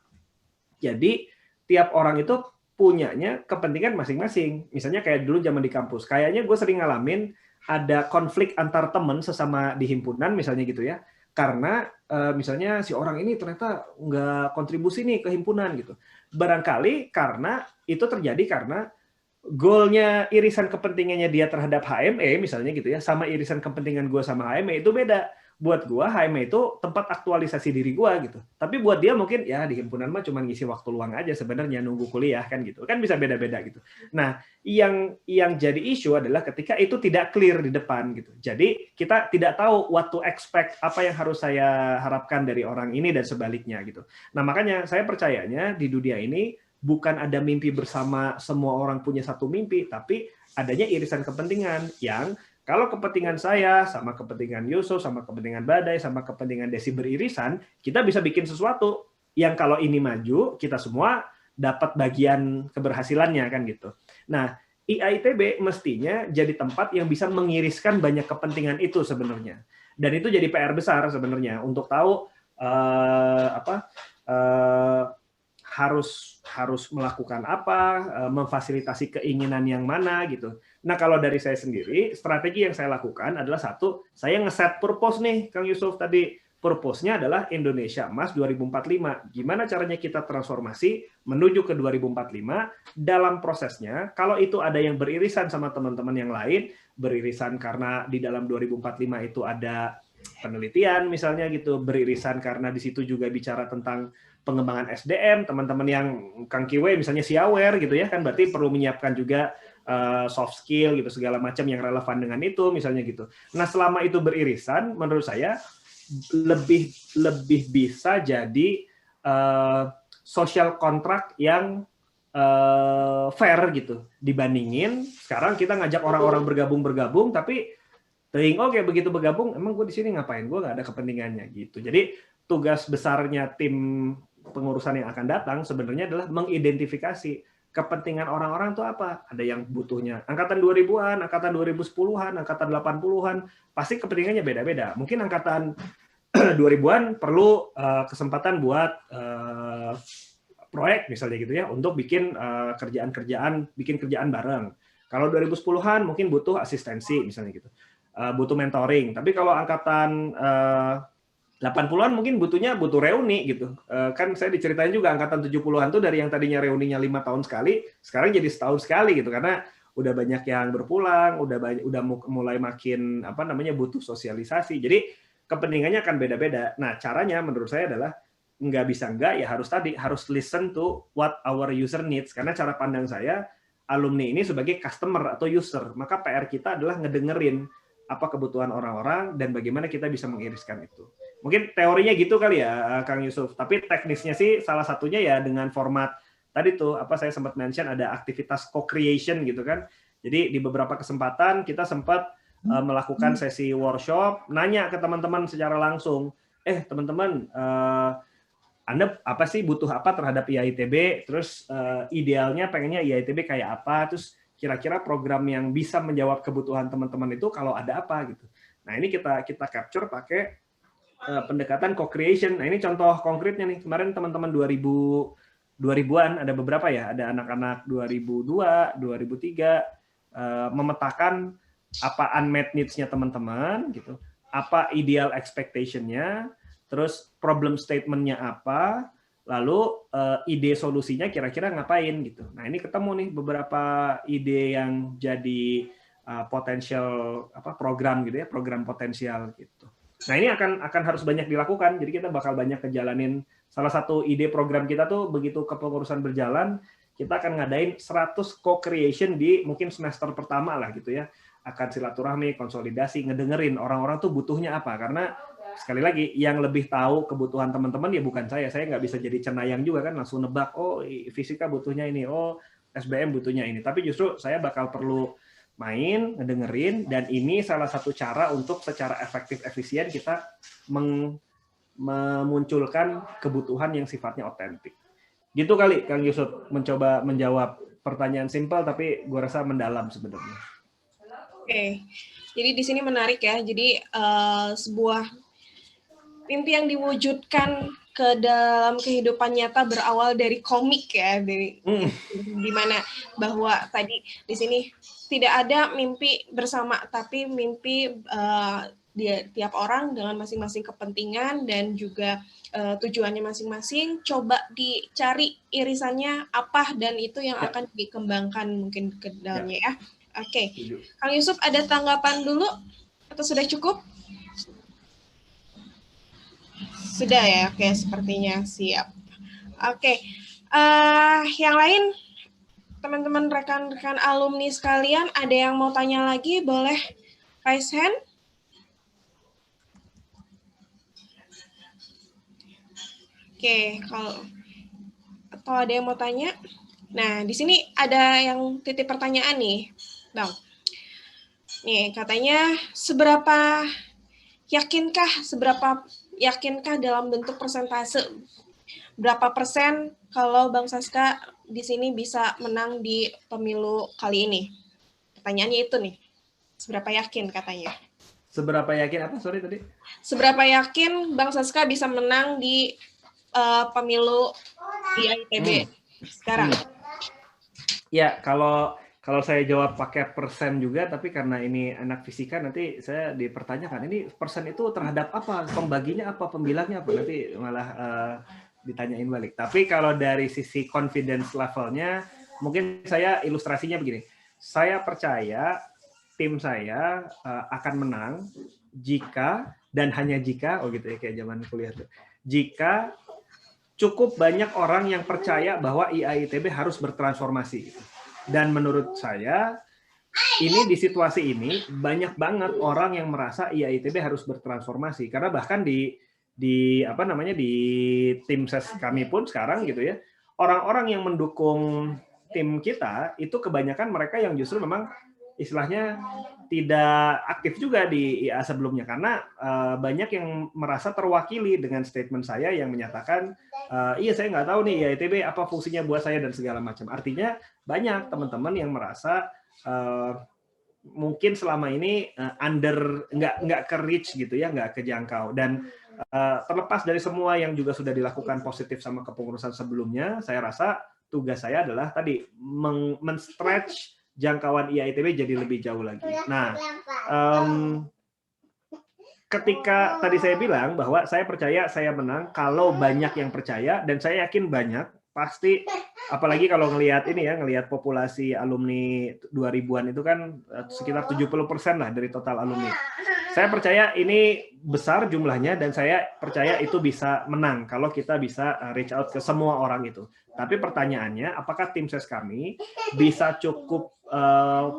Jadi tiap orang itu punyanya kepentingan masing-masing. Misalnya kayak dulu zaman di kampus, kayaknya gue sering ngalamin ada konflik antar teman sesama di himpunan misalnya gitu ya. Karena misalnya si orang ini ternyata nggak kontribusi nih ke himpunan gitu. Barangkali karena itu terjadi karena goalnya irisan kepentingannya dia terhadap HME misalnya gitu ya, sama irisan kepentingan gue sama HME itu beda. Buat gue HME itu tempat aktualisasi diri gue gitu. Tapi buat dia mungkin ya di himpunan mah cuma ngisi waktu luang aja sebenarnya, nunggu kuliah kan gitu. Kan bisa beda-beda gitu. Nah, yang jadi isu adalah ketika itu tidak clear di depan gitu. Jadi kita tidak tahu what to expect, apa yang harus saya harapkan dari orang ini dan sebaliknya gitu. Nah, makanya saya percayanya di dunia ini bukan ada mimpi bersama, semua orang punya satu mimpi, tapi adanya irisan kepentingan yang kalau kepentingan saya sama kepentingan Yusuf, sama kepentingan Badai, sama kepentingan Desi beririsan, kita bisa bikin sesuatu yang kalau ini maju, kita semua dapat bagian keberhasilannya kan gitu. Nah, IAITB mestinya jadi tempat yang bisa mengiriskan banyak kepentingan itu sebenarnya. Dan itu jadi PR besar sebenarnya untuk tahu harus melakukan apa, memfasilitasi keinginan yang mana gitu. Nah, kalau dari saya sendiri, strategi yang saya lakukan adalah satu, saya ngeset purpose nih, Kang Yusuf tadi. Purpose-nya adalah Indonesia Emas 2045. Gimana caranya kita transformasi menuju ke 2045? Dalam prosesnya, kalau itu ada yang beririsan sama teman-teman yang lain, beririsan karena di dalam 2045 itu ada penelitian misalnya gitu, beririsan karena di situ juga bicara tentang pengembangan SDM, teman-teman yang Kang Kiwe misalnya siawer gitu ya, kan berarti perlu menyiapkan juga soft skill gitu segala macam yang relevan dengan itu misalnya gitu. Nah, selama itu beririsan menurut saya lebih bisa jadi social contract yang fair gitu dibandingin sekarang kita ngajak orang-orang bergabung tapi oke, begitu bergabung emang gue di sini ngapain, gue nggak ada kepentingannya gitu. Jadi tugas besarnya tim pengurusan yang akan datang sebenarnya adalah mengidentifikasi kepentingan orang-orang itu apa. Ada yang butuhnya angkatan 2000-an, angkatan 2010-an, angkatan 80-an, pasti kepentingannya beda-beda. Mungkin angkatan 2000-an perlu kesempatan buat proyek misalnya gitu ya, untuk bikin bikin kerjaan bareng. Kalau 2010-an mungkin butuh asistensi misalnya gitu. Butuh mentoring. Tapi kalau angkatan 80-an mungkin butuh reuni gitu. Kan saya diceritain juga angkatan 70-an tuh dari yang tadinya reuninya 5 tahun sekali, sekarang jadi setahun sekali gitu karena udah banyak yang berpulang, udah mulai makin butuh sosialisasi. Jadi kepentingannya akan beda-beda. Nah, caranya menurut saya adalah nggak bisa enggak, ya harus listen to what our user needs. Karena cara pandang saya, alumni ini sebagai customer atau user, maka PR kita adalah ngedengerin apa kebutuhan orang-orang dan bagaimana kita bisa mengiriskan itu. Mungkin teorinya gitu kali ya, Kang Yusuf. Tapi teknisnya sih salah satunya ya dengan format tadi tuh, apa saya sempat mention ada aktivitas co-creation gitu kan. Jadi di beberapa kesempatan kita sempat melakukan sesi workshop, nanya ke teman-teman secara langsung, teman-teman, Anda apa sih butuh apa terhadap IAITB? Terus idealnya pengennya IAITB kayak apa? Terus kira-kira program yang bisa menjawab kebutuhan teman-teman itu kalau ada apa gitu. Nah ini kita capture pakai pendekatan co-creation. Nah ini contoh konkretnya nih. Kemarin teman-teman 2000-an ada beberapa ya. Ada anak-anak 2002, 2003 memetakan apa unmet needs-nya teman-teman gitu, apa ideal expectation-nya, terus problem statement-nya apa, lalu ide solusinya kira-kira ngapain gitu. Nah ini ketemu nih beberapa ide yang jadi potensial program gitu ya, program potensial gitu. Nah ini akan harus banyak dilakukan, jadi kita bakal banyak kejalanin. Salah satu ide program kita tuh begitu kepengurusan berjalan, kita akan ngadain 100 co-creation di mungkin semester pertama lah gitu ya. Akan silaturahmi, konsolidasi, ngedengerin orang-orang tuh butuhnya apa. Karena sekali lagi, yang lebih tahu kebutuhan teman-teman ya bukan saya. Saya nggak bisa jadi cenayang juga kan, langsung nebak, oh fisika butuhnya ini, oh SBM butuhnya ini. Tapi justru saya bakal perlu main, ngedengerin, dan ini salah satu cara untuk secara efektif, efisien kita memunculkan kebutuhan yang sifatnya otentik. Gitu kali, Kang Yusuf, mencoba menjawab pertanyaan simpel, tapi gue rasa mendalam sebenarnya. Oke, jadi di sini menarik ya. Jadi sebuah mimpi yang diwujudkan ke dalam kehidupan nyata berawal dari komik ya, dari di mana bahwa tadi di sini tidak ada mimpi bersama, tapi mimpi tiap orang dengan masing-masing kepentingan dan juga tujuannya masing-masing. Coba dicari irisannya apa dan itu yang akan dikembangkan mungkin ke dalamnya ya. Oke, Kang Yusuf ada tanggapan dulu atau sudah cukup? Sudah ya, oke sepertinya siap. Oke, yang lain teman-teman rekan-rekan alumni sekalian ada yang mau tanya lagi boleh raise hand. Oke, kalau atau ada yang mau tanya? Nah, di sini ada yang titip pertanyaan nih. Bang, nih katanya seberapa yakinkah dalam bentuk persentase berapa persen kalau Bang Saska di sini bisa menang di pemilu kali ini? Pertanyaannya itu nih, seberapa yakin katanya? Seberapa yakin apa? Sorry tadi. Seberapa yakin Bang Saska bisa menang di pemilu di IAITB sekarang? Ya, kalau saya jawab pakai persen juga, tapi karena ini anak fisika nanti saya dipertanyakan, ini persen itu terhadap apa? Pembaginya apa? Pembilangnya apa? Nanti malah ditanyain balik. Tapi kalau dari sisi confidence levelnya, mungkin saya ilustrasinya begini. Saya percaya tim saya akan menang jika, dan hanya jika, gitu ya kayak zaman kuliah tuh, jika cukup banyak orang yang percaya bahwa IAITB harus bertransformasi. Dan menurut saya, ini di situasi ini banyak banget orang yang merasa IAITB harus bertransformasi. Karena bahkan di tim ses kami pun sekarang gitu ya, orang-orang yang mendukung tim kita itu kebanyakan mereka yang justru memang istilahnya tidak aktif juga di IA sebelumnya, karena banyak yang merasa terwakili dengan statement saya yang menyatakan iya saya nggak tahu nih IAITB apa fungsinya buat saya dan segala macam. Artinya banyak teman-teman yang merasa mungkin selama ini nggak ke reach gitu ya, nggak kejangkau. Dan terlepas dari semua yang juga sudah dilakukan positif sama kepengurusan sebelumnya, saya rasa tugas saya adalah tadi men-stretch jangkauan IAITB jadi lebih jauh lagi. Nah, ketika tadi saya bilang bahwa saya percaya saya menang kalau banyak yang percaya, dan saya yakin banyak, pasti, apalagi kalau ngelihat populasi alumni 2000-an itu kan sekitar 70% lah dari total alumni. saya percaya ini besar jumlahnya dan saya percaya itu bisa menang kalau kita bisa reach out ke semua orang itu. Tapi pertanyaannya, apakah tim ses kami bisa cukup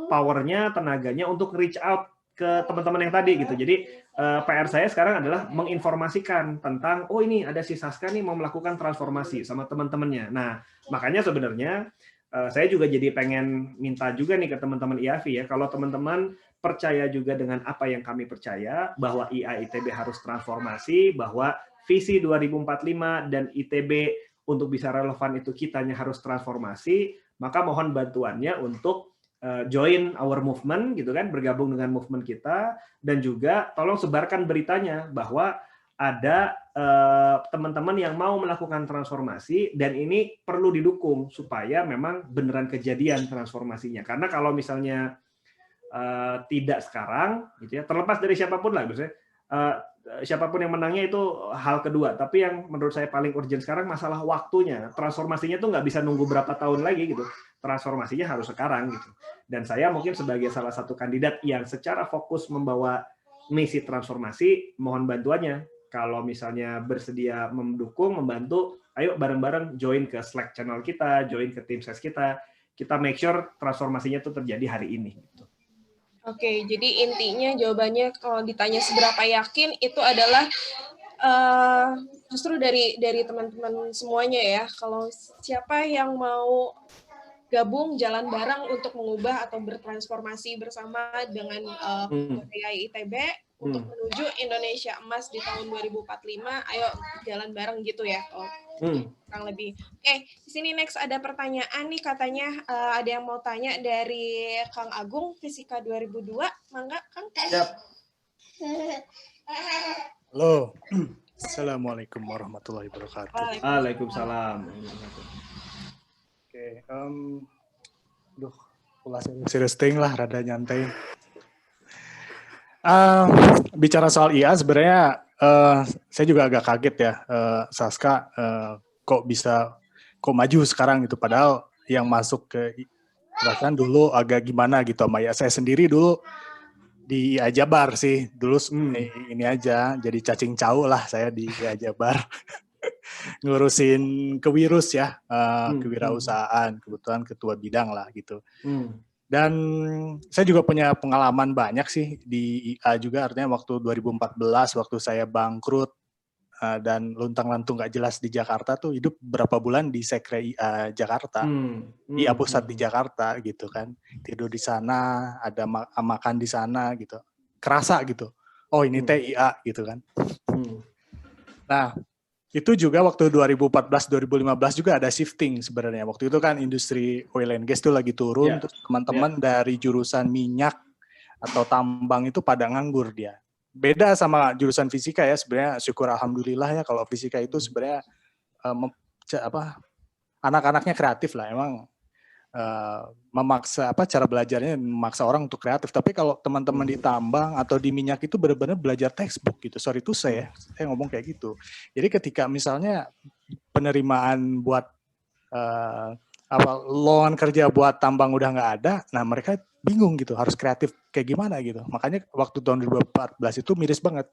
powernya, tenaganya untuk reach out ke teman-teman yang tadi gitu. Jadi PR saya sekarang adalah menginformasikan tentang, oh ini ada si Saska nih mau melakukan transformasi sama teman-temannya. Nah, makanya sebenarnya saya juga jadi pengen minta juga nih ke teman-teman IAVI ya, kalau teman-teman percaya juga dengan apa yang kami percaya, bahwa IA ITB harus transformasi, bahwa visi 2045 dan ITB untuk bisa relevan itu kitanya harus transformasi, maka mohon bantuannya untuk join our movement gitu kan, bergabung dengan movement kita, dan juga tolong sebarkan beritanya bahwa ada teman-teman yang mau melakukan transformasi dan ini perlu didukung supaya memang beneran kejadian transformasinya. Karena kalau misalnya tidak sekarang, gitu ya, terlepas dari siapapun lah, misalnya siapapun yang menangnya itu hal kedua. Tapi yang menurut saya paling urgent sekarang masalah waktunya. Transformasinya tuh nggak bisa nunggu berapa tahun lagi gitu. Transformasinya harus sekarang gitu. Dan saya mungkin sebagai salah satu kandidat yang secara fokus membawa misi transformasi, mohon bantuannya. Kalau misalnya bersedia mendukung, membantu, ayo bareng-bareng join ke Slack channel kita, join ke tim ses kita make sure transformasinya itu terjadi hari ini. Gitu. Oke, jadi intinya jawabannya kalau ditanya seberapa yakin itu adalah justru dari teman-teman semuanya ya. Kalau siapa yang mau gabung jalan bareng untuk mengubah atau bertransformasi bersama dengan AI ITB untuk menuju Indonesia Emas di tahun 2045, ayo jalan bareng gitu ya. Kurang lebih. Oke, di sini next ada pertanyaan nih, katanya ada yang mau tanya dari Kang Agung, Fisika 2002. Mangga, Kang. Siap. Halo. Assalamualaikum warahmatullahi wabarakatuh. Waalaikumsalam. Oke, ulah serius ting lah, rada nyantai. Bicara soal IA sebenarnya saya juga agak kaget ya, Saska kok maju sekarang gitu, padahal yang masuk ke bahkan dulu agak gimana gitu sama ya, saya sendiri dulu di IA Jabar sih dulu, ini aja jadi cacing cau lah saya di IA Jabar. Ngurusin kewirus ya, kewirausahaan, kebetulan ketua bidang lah gitu. Dan saya juga punya pengalaman banyak sih di IA juga, artinya waktu 2014 waktu saya bangkrut dan luntang-lantung gak jelas di Jakarta tuh, hidup berapa bulan di Sekre IA Jakarta, IA pusat di Jakarta gitu kan, tidur di sana, ada makan di sana gitu, kerasa gitu, oh ini teh IA gitu kan. Nah itu juga waktu 2014-2015 juga ada shifting sebenarnya. Waktu itu kan industri oil and gas itu lagi turun, terus teman-teman dari jurusan minyak atau tambang itu pada nganggur dia. Beda sama jurusan fisika ya, sebenarnya syukur alhamdulillah ya kalau fisika itu sebenarnya anak-anaknya kreatif lah, emang memaksa cara belajarnya memaksa orang untuk kreatif. Tapi kalau teman-teman di tambang atau di minyak itu benar-benar belajar textbook gitu. Sorry to say ya, saya ngomong kayak gitu. Jadi ketika misalnya penerimaan buat lowongan kerja buat tambang udah nggak ada, nah mereka bingung gitu harus kreatif kayak gimana gitu. Makanya waktu tahun 2014 itu miris banget.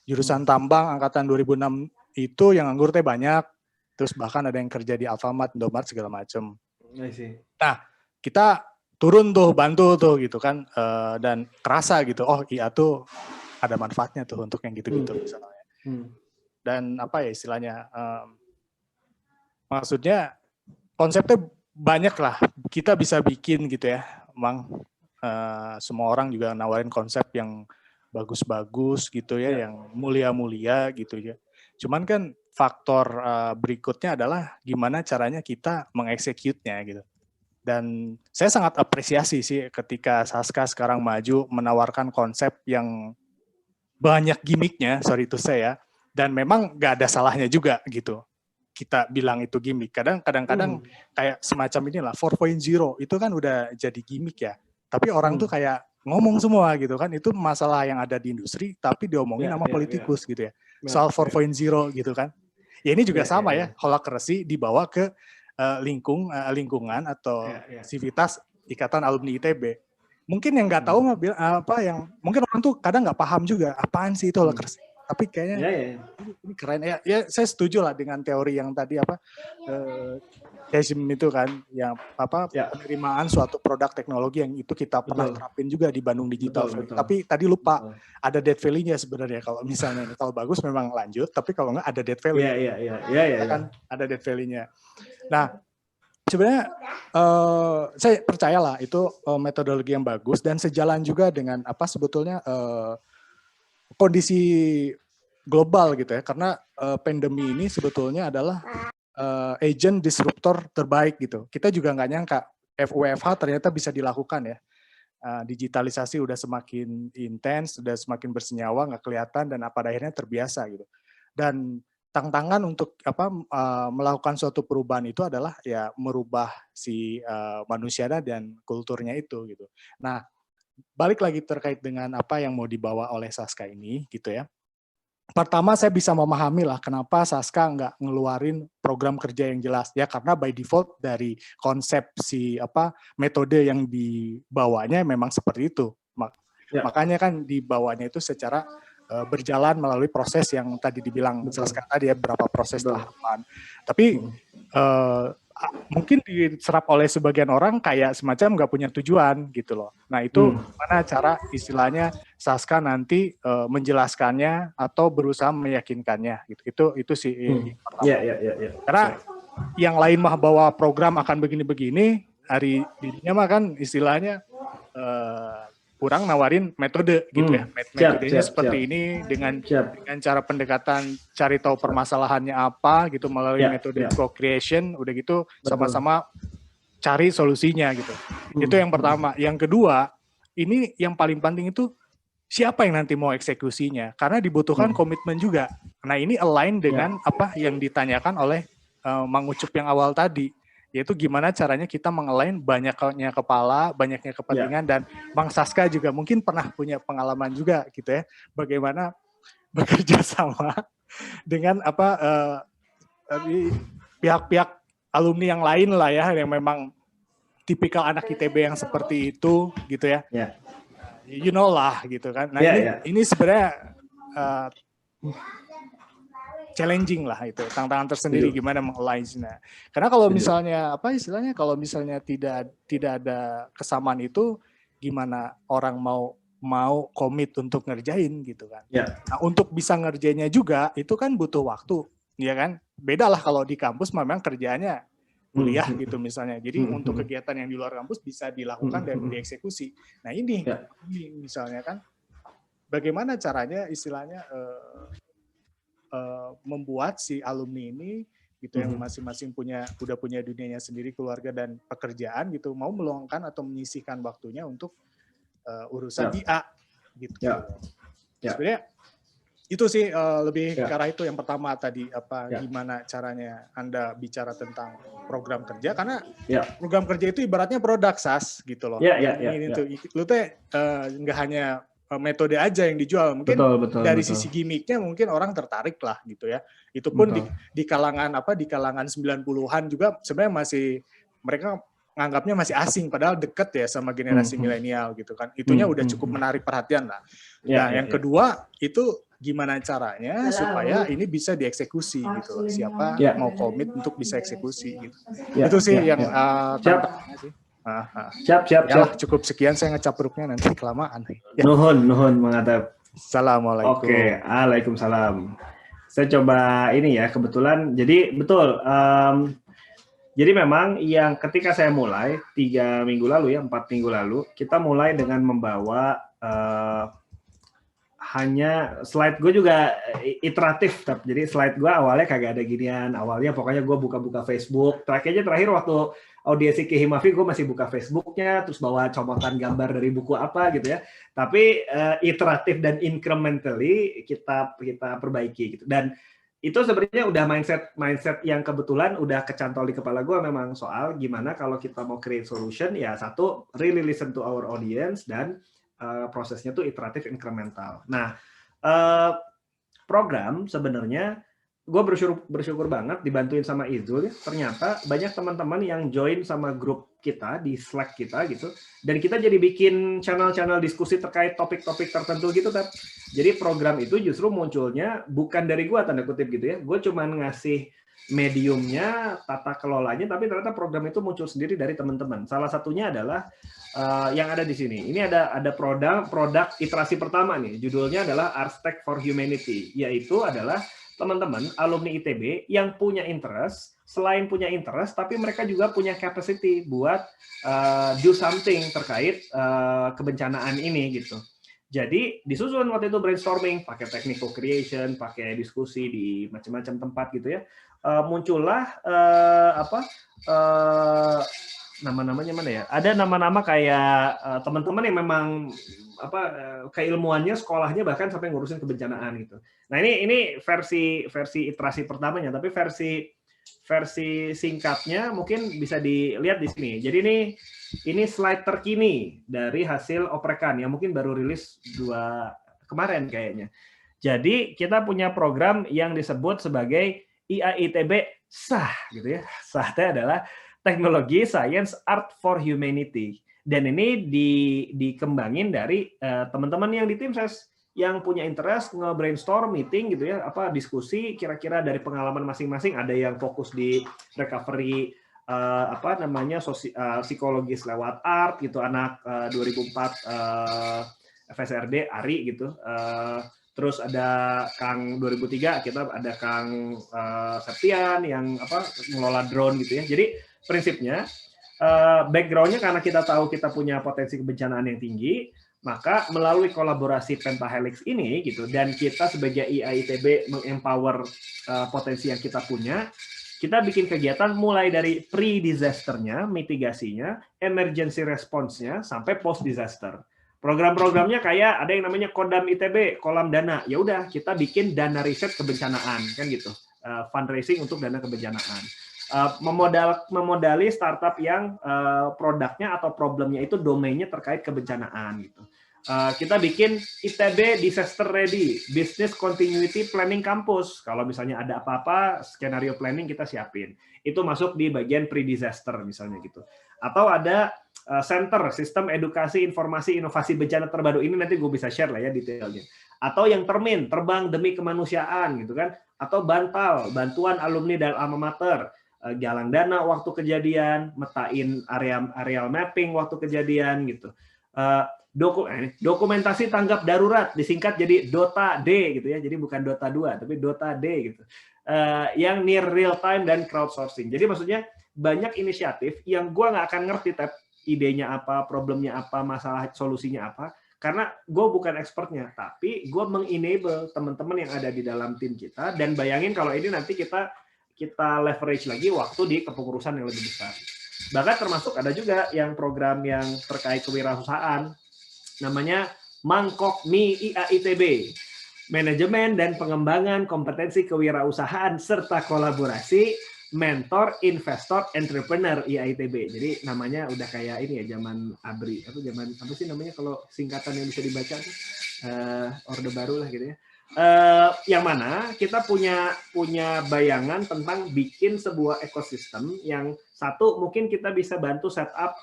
Jurusan tambang angkatan 2006 itu yang nganggur teh banyak. Terus bahkan ada yang kerja di Alfamart, Indomaret segala macam. Nah, kita turun tuh, bantu tuh gitu kan, dan kerasa gitu, oh IA tuh ada manfaatnya tuh untuk yang gitu-gitu misalnya. Dan apa ya istilahnya, maksudnya konsepnya banyak lah, kita bisa bikin gitu ya, emang semua orang juga nawarin konsep yang bagus-bagus gitu ya, yang mulia-mulia gitu ya. Cuman kan faktor berikutnya adalah gimana caranya kita mengeksekutnya gitu. Dan saya sangat apresiasi sih ketika Saska sekarang maju menawarkan konsep yang banyak gimmicknya, sorry to say ya, dan memang gak ada salahnya juga gitu. Kita bilang itu gimmick. Kadang-kadang kayak semacam inilah 4.0 itu kan udah jadi gimmick ya. Tapi orang tuh kayak ngomong semua gitu kan, itu masalah yang ada di industri tapi diomongin sama politikus gitu ya. Soal 4.0 gitu kan. Ya ini juga sama ya, holakrasi dibawa ke lingkungan atau sivitas Ikatan Alumni ITB. mungkin yang nggak tahu apa yang mungkin orang tuh kadang nggak paham juga apaan sih itu holacracy. Tapi kayaknya ini keren ya. Ya saya setuju lah dengan teori yang tadi Chasm itu kan, yang penerimaan suatu produk teknologi yang itu kita pernah terapin juga di Bandung Digital. Betul. Tapi tadi lupa ada dead value-nya sebenarnya. Kalau misalnya kalau bagus memang lanjut, tapi kalau nggak ada dead value. Iya. Kan ada dead value-nya. Nah, sebenarnya saya percayalah itu metodologi yang bagus dan sejalan juga dengan apa sebetulnya kondisi global gitu ya, karena pandemi ini sebetulnya adalah agent disruptor terbaik gitu. Kita juga nggak nyangka WFH ternyata bisa dilakukan ya. Digitalisasi udah semakin intens, udah semakin bersenyawa, nggak kelihatan dan pada akhirnya terbiasa gitu. Dan tantangan untuk melakukan suatu perubahan itu adalah ya merubah si manusianya dan kulturnya itu gitu. Nah, balik lagi terkait dengan apa yang mau dibawa oleh Saska ini gitu ya. Pertama saya bisa memahami lah kenapa Saska nggak ngeluarin program kerja yang jelas ya, karena by default dari konsep si metode yang dibawanya memang seperti itu. Makanya kan dibawanya itu secara berjalan melalui proses yang tadi dibilang Saska tadi ya, berapa proses tahapan. Tapi mungkin diserap oleh sebagian orang kayak semacam nggak punya tujuan gitu loh. Nah itu mana cara istilahnya Saska nanti menjelaskannya atau berusaha meyakinkannya gitu. Itu sih pertama. Karena yang lain mah bawa program akan begini-begini, hari dirinya mah kan istilahnya kurang nawarin metode gitu ya. Metodenya seperti ini dengan cara pendekatan cari tahu permasalahannya apa gitu melalui metode co-creation, udah gitu sama-sama cari solusinya gitu. Itu yang pertama. Yang kedua, ini yang paling penting itu siapa yang nanti mau eksekusinya, karena dibutuhkan komitmen juga. Nah, ini align dengan apa yang ditanyakan oleh Mang Ucup yang awal tadi. Yaitu gimana caranya kita meng-align banyaknya kepala, banyaknya kepentingan, dan Bang Saska juga mungkin pernah punya pengalaman juga gitu ya, bagaimana bekerja sama dengan pihak-pihak alumni yang lain lah ya, yang memang tipikal anak ITB yang seperti itu gitu ya. You know lah gitu kan. Nah ini sebenarnya challenging lah itu, tantangan tersendiri gimana meng-align-nya. Karena kalau misalnya kalau misalnya tidak ada kesamaan itu, gimana orang mau komit untuk ngerjain gitu kan. Nah, untuk bisa ngerjainnya juga itu kan butuh waktu, ya kan. Beda lah kalau di kampus memang kerjaannya kuliah gitu misalnya. Jadi untuk kegiatan yang di luar kampus bisa dilakukan dan dieksekusi. Nah ini misalnya kan, bagaimana caranya istilahnya membuat si alumni ini gitu yang masing-masing udah punya dunianya sendiri, keluarga dan pekerjaan gitu, mau meluangkan atau menyisihkan waktunya untuk urusan IA gitu. Sebenarnya itu sih lebih ke arah itu. Yang pertama tadi gimana caranya Anda bicara tentang program kerja, karena program kerja itu ibaratnya produk SaaS gitu loh. Lu teh nggak hanya metode aja yang dijual, mungkin dari sisi gimmicknya mungkin orang tertarik lah gitu ya. Itu pun di kalangan 90-an juga sebenarnya masih mereka nganggapnya masih asing, padahal deket ya sama generasi milenial gitu kan. Itunya udah cukup menarik perhatian lah. Nah, yang kedua itu gimana caranya supaya ini bisa dieksekusi gitu loh. Siapa mau komit untuk bisa eksekusi gitu. Itu sih yang tantangannya sih. Siap. Cukup sekian, saya ngecapruknya nanti kelamaan. Nuhun menghadap. Assalamualaikum. Oke, Waalaikumsalam. Saya coba ini ya, kebetulan. Jadi betul. Jadi memang yang ketika saya mulai 4 minggu lalu, kita mulai dengan membawa hanya slide gue juga iteratif, jadi slide gue awalnya kagak ada ginian. Awalnya pokoknya gue buka-buka Facebook. Terakhir waktu audiensi ke Himafi, gue masih buka Facebooknya, terus bawa copotan gambar dari buku apa gitu ya. Tapi iteratif dan incrementally kita perbaiki gitu. Dan itu sebenarnya udah mindset yang kebetulan udah kecantol di kepala gue, memang soal gimana kalau kita mau create solution, ya satu, really listen to our audience, dan prosesnya tuh iteratif incremental. Nah, program sebenarnya gue bersyukur banget dibantuin sama Izul ya. Ternyata banyak teman-teman yang join sama grup kita di Slack kita gitu. Dan kita jadi bikin channel-channel diskusi terkait topik-topik tertentu gitu, Tab. Jadi program itu justru munculnya bukan dari gue, tanda kutip gitu ya. Gue cuman ngasih mediumnya, tata kelolanya, tapi ternyata program itu muncul sendiri dari teman-teman. Salah satunya adalah yang ada di sini. Ini ada produk iterasi pertama nih. Judulnya adalah Architect for Humanity, yaitu adalah teman-teman alumni ITB yang punya interest, selain punya interest, tapi mereka juga punya capacity buat do something terkait kebencanaan ini gitu. Jadi disusun waktu itu brainstorming, pakai technical creation, pakai diskusi di macam-macam tempat gitu ya. Muncullah nama-namanya mana ya? Ada nama-nama kayak teman-teman yang memang keilmuannya, sekolahnya bahkan sampai ngurusin kebencanaan gitu. Nah ini versi iterasi pertamanya, tapi versi singkatnya mungkin bisa dilihat di sini. Jadi ini slide terkini dari hasil oprekan yang mungkin baru rilis kemarin kayaknya. Jadi kita punya program yang disebut sebagai IAITB SAH gitu ya. SAH itu adalah Teknologi Science Art for Humanity. Dan ini dikembangin dari teman-teman yang di tim ses yang punya interest nge-brainstorm, meeting gitu ya, diskusi kira-kira dari pengalaman masing-masing. Ada yang fokus di recovery psikologis lewat art gitu, anak 2004 FSRD Ari gitu. Terus ada Kang 2003, kita ada Kang Septian yang ngelola drone gitu ya. Jadi prinsipnya background-nya karena kita tahu kita punya potensi kebencanaan yang tinggi, maka melalui kolaborasi Pentahelix ini gitu, dan kita sebagai IAITB mengempower potensi yang kita punya, kita bikin kegiatan mulai dari pre-disaster-nya, mitigasinya, emergency response-nya, sampai post-disaster. Program-programnya kayak ada yang namanya Kodam ITB, kolam dana. Ya udah, kita bikin dana riset kebencanaan kan gitu. Fundraising untuk dana kebencanaan. Memodali startup yang produknya atau problemnya itu domainnya terkait kebencanaan gitu. Kita bikin ITB Disaster Ready, Business Continuity Planning Campus. Kalau misalnya ada apa-apa, skenario planning kita siapin. Itu masuk di bagian pre-disaster misalnya gitu. Atau ada Center Sistem Edukasi Informasi Inovasi Bencana Terbaru, ini nanti gue bisa share lah ya detailnya. Atau yang Termin, Terbang Demi Kemanusiaan gitu kan. Atau Bantal, Bantuan Alumni dan Alma Mater, galang dana waktu kejadian, metain areal mapping waktu kejadian gitu. Dokumentasi tanggap darurat disingkat jadi DOTA D gitu ya. Jadi bukan Dota 2 tapi Dota D gitu. Yang near real time dan crowdsourcing. Jadi maksudnya banyak inisiatif yang gue nggak akan ngerti idenya apa, problemnya apa, masalah solusinya apa, karena gue bukan expertnya, tapi gue mengenable teman-teman yang ada di dalam tim kita. Dan bayangin kalau ini nanti kita leverage lagi waktu di kepengurusan yang lebih besar. Bahkan termasuk ada juga yang program yang terkait kewirausahaan, namanya Mangkokmi IAITB, Manajemen dan Pengembangan Kompetensi Kewirausahaan serta Kolaborasi Mentor Investor Entrepreneur IAITB. Jadi namanya udah kayak ini ya, zaman ABRI, zaman apa sih namanya kalau singkatan yang bisa dibaca tuh? Orde Baru lah gitu ya. Yang mana kita punya bayangan tentang bikin sebuah ekosistem yang satu mungkin kita bisa bantu setup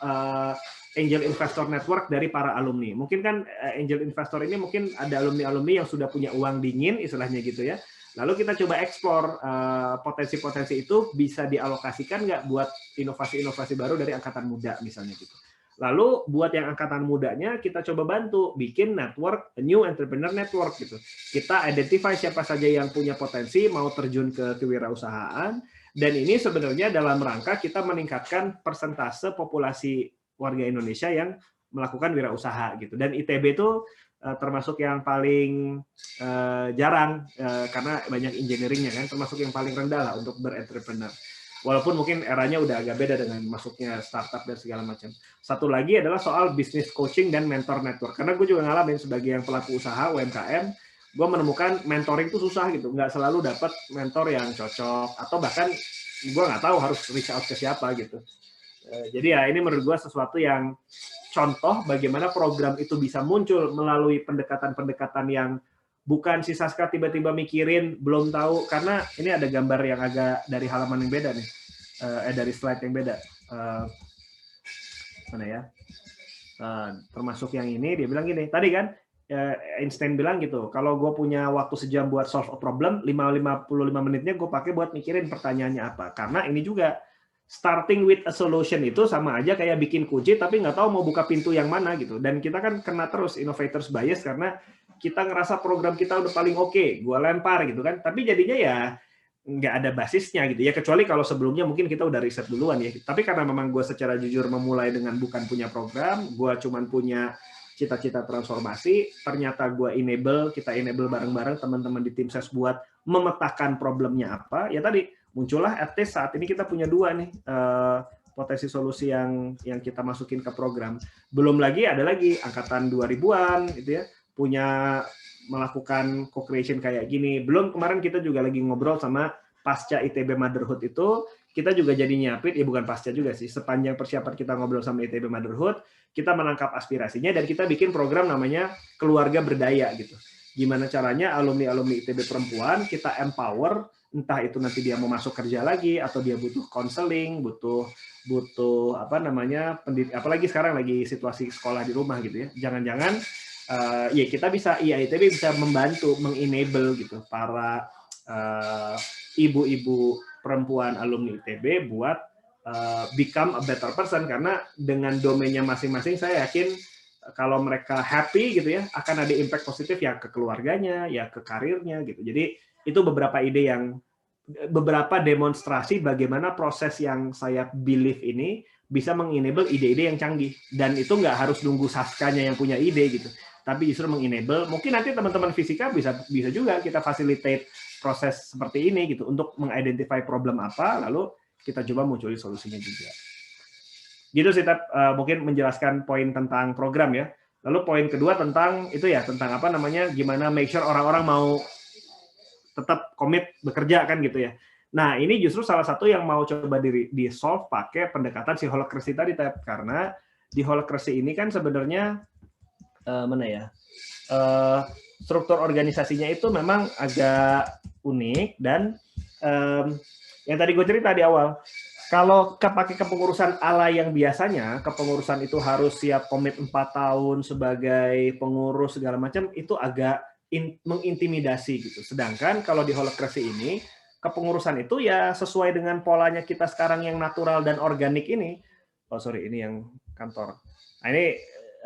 angel investor network dari para alumni. Mungkin kan angel investor ini mungkin ada alumni-alumni yang sudah punya uang dingin istilahnya gitu ya. Lalu kita coba eksplor potensi-potensi itu bisa dialokasikan nggak buat inovasi-inovasi baru dari angkatan muda misalnya gitu. Lalu buat yang angkatan mudanya kita coba bantu bikin network, new entrepreneur network gitu. Kita identify siapa saja yang punya potensi mau terjun ke kewirausahaan, dan ini sebenarnya dalam rangka kita meningkatkan persentase populasi warga Indonesia yang melakukan wirausaha gitu. Dan ITB itu termasuk yang paling jarang karena banyak engineeringnya kan, termasuk yang paling rendah lah untuk berentrepreneur. Walaupun mungkin eranya udah agak beda dengan masuknya startup dan segala macam. Satu lagi adalah soal business coaching dan mentor network. Karena gue juga ngalamin sebagai yang pelaku usaha UMKM, gue menemukan mentoring itu susah gitu. Nggak selalu dapat mentor yang cocok, atau bahkan gue nggak tahu harus reach out ke siapa gitu. Jadi ya ini menurut gue sesuatu yang contoh bagaimana program itu bisa muncul melalui pendekatan-pendekatan yang bukan si Saska tiba-tiba mikirin belum tahu, karena ini ada gambar yang agak dari halaman yang beda nih, dari slide yang beda, mana ya, termasuk yang ini dia bilang gini tadi kan, Einstein bilang gitu, kalau gue punya waktu sejam buat solve a problem, 55 menitnya gue pakai buat mikirin pertanyaannya apa. Karena ini juga starting with a solution itu sama aja kayak bikin kunci tapi nggak tahu mau buka pintu yang mana gitu. Dan kita kan kena terus innovators bias karena kita ngerasa program kita udah paling oke, gue lempar gitu kan. Tapi jadinya ya nggak ada basisnya gitu ya, kecuali kalau sebelumnya mungkin kita udah riset duluan ya. Tapi karena memang gue secara jujur memulai dengan bukan punya program, gue cuman punya cita-cita transformasi, ternyata kita enable bareng-bareng teman-teman di tim ses buat memetakan problemnya apa, ya tadi muncullah at least saat ini kita punya 2 nih potensi solusi yang kita masukin ke program. Belum lagi ada lagi angkatan 2000-an gitu ya, punya melakukan co-creation kayak gini. Belum kemarin kita juga lagi ngobrol sama pasca ITB Motherhood itu, kita juga jadi nyiapin, ya bukan pasca juga sih, sepanjang persiapan kita ngobrol sama ITB Motherhood, kita menangkap aspirasinya dan kita bikin program namanya Keluarga Berdaya gitu. Gimana caranya alumni-alumni ITB perempuan kita empower, entah itu nanti dia mau masuk kerja lagi atau dia butuh counseling, butuh apa namanya, apalagi sekarang lagi situasi sekolah di rumah gitu ya. Jangan-jangan ya kita bisa, ITB bisa membantu mengenable gitu para ibu-ibu perempuan alumni ITB buat become a better person, karena dengan domainnya masing-masing saya yakin kalau mereka happy gitu ya akan ada impact positif ya ke keluarganya, ya ke karirnya gitu. Jadi itu beberapa demonstrasi bagaimana proses yang saya believe ini bisa mengenable ide-ide yang canggih, dan itu nggak harus nunggu Saskanya yang punya ide gitu, tapi justru mengenable. Mungkin nanti teman-teman fisika bisa juga kita facilitate proses seperti ini gitu untuk mengidentify problem apa, lalu kita coba munculi solusinya juga. Gitu sih, mungkin menjelaskan poin tentang program ya. Lalu poin kedua tentang itu ya, tentang apa namanya, gimana make sure orang-orang mau tetap komit bekerja kan gitu ya. Nah, ini justru salah satu yang mau coba di solve pakai pendekatan si holacracy tadi, Tab. Karena di holacracy ini kan sebenarnya mana ya? Struktur organisasinya itu memang agak unik, dan yang tadi gue cerita di awal, kalau pakai kepengurusan ala yang biasanya, kepengurusan itu harus siap komit 4 tahun sebagai pengurus segala macam, itu agak mengintimidasi gitu. Sedangkan kalau di holacracy ini, kepengurusan itu ya sesuai dengan polanya kita sekarang yang natural dan organik ini. Oh sorry, ini yang kantor. Nah ini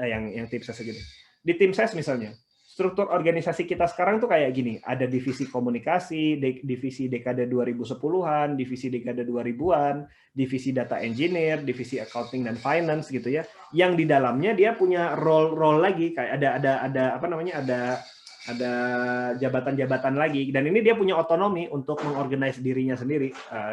yang tim ses gitu. Di tim ses misalnya, struktur organisasi kita sekarang tuh kayak gini, ada divisi komunikasi, divisi dekade 2010-an, divisi dekade 2000-an, divisi data engineer, divisi accounting dan finance gitu ya. Yang di dalamnya dia punya role lagi, kayak ada apa namanya, ada jabatan-jabatan lagi, dan ini dia punya otonomi untuk mengorganize dirinya sendiri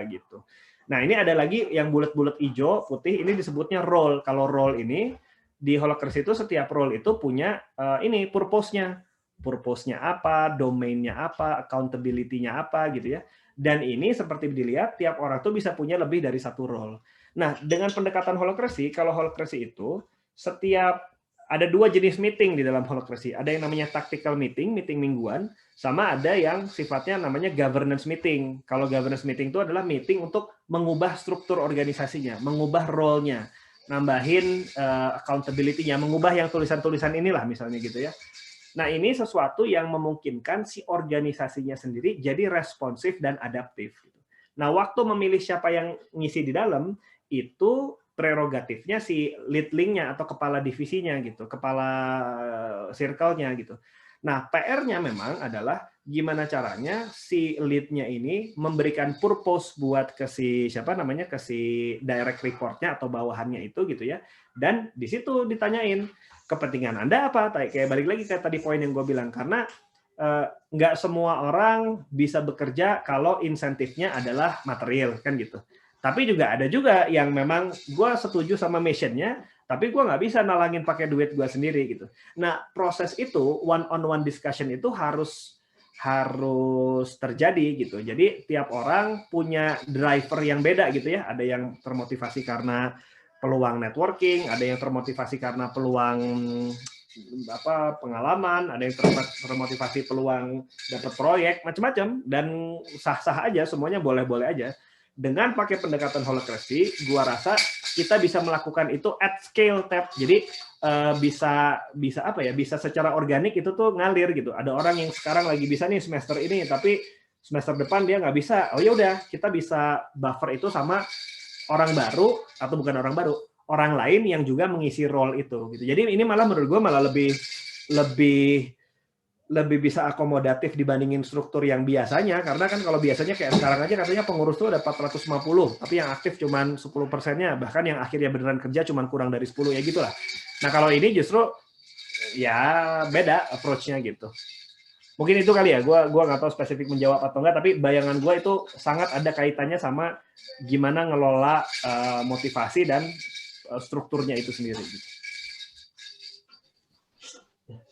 gitu. Nah, ini ada lagi yang bulat-bulat hijau, putih, ini disebutnya role. Kalau role ini di holacracy itu setiap role itu punya ini purpose-nya. Purpose-nya apa, domain-nya apa, accountability-nya apa gitu ya. Dan ini seperti dilihat tiap orang tuh bisa punya lebih dari satu role. Nah, dengan pendekatan holacracy, kalau holacracy itu setiap ada 2 jenis meeting di dalam holacracy. Ada yang namanya tactical meeting mingguan, sama ada yang sifatnya namanya governance meeting. Kalau governance meeting itu adalah meeting untuk mengubah struktur organisasinya, mengubah role-nya, nambahin accountability-nya, mengubah yang tulisan-tulisan inilah misalnya gitu ya. Nah, ini sesuatu yang memungkinkan si organisasinya sendiri jadi responsif dan adaptif. Nah, waktu memilih siapa yang ngisi di dalam, itu prerogatifnya si lead link-nya atau kepala divisinya gitu, kepala circle-nya gitu. Nah, PR-nya memang adalah gimana caranya si lead-nya ini memberikan purpose buat ke si siapa namanya, ke si direct report-nya atau bawahannya itu gitu ya. Dan di situ ditanyain kepentingan Anda apa? Kayak balik lagi ke tadi poin yang gue bilang, karena nggak semua orang bisa bekerja kalau insentifnya adalah material kan gitu. Tapi juga ada juga yang memang gue setuju sama mission-nya, tapi gue nggak bisa nalangin pakai duit gue sendiri gitu. Nah, proses itu one-on-one discussion itu harus terjadi gitu. Jadi tiap orang punya driver yang beda gitu ya. Ada yang termotivasi karena peluang networking, ada yang termotivasi karena peluang pengalaman, ada yang termotivasi peluang dapat proyek, macam-macam, dan sah-sah aja, semuanya boleh-boleh aja. Dengan pakai pendekatan holacracy, gua rasa kita bisa melakukan itu at scale, Tap. Jadi bisa secara organik itu tuh ngalir gitu. Ada orang yang sekarang lagi bisa nih semester ini, tapi semester depan dia nggak bisa. Oh ya udah, kita bisa buffer itu sama orang baru atau bukan orang baru, orang lain yang juga mengisi role itu gitu. Jadi ini malah menurut gue malah lebih bisa akomodatif dibandingin struktur yang biasanya, karena kan kalau biasanya kayak sekarang aja katanya pengurus tuh ada 450, tapi yang aktif cuman 10%-nya, bahkan yang akhirnya beneran kerja cuman kurang dari 10 ya gitulah. Nah, kalau ini justru ya beda approach-nya gitu. Mungkin itu kali ya, gue nggak tahu spesifik menjawab atau enggak, tapi bayangan gue itu sangat ada kaitannya sama gimana ngelola motivasi dan strukturnya itu sendiri.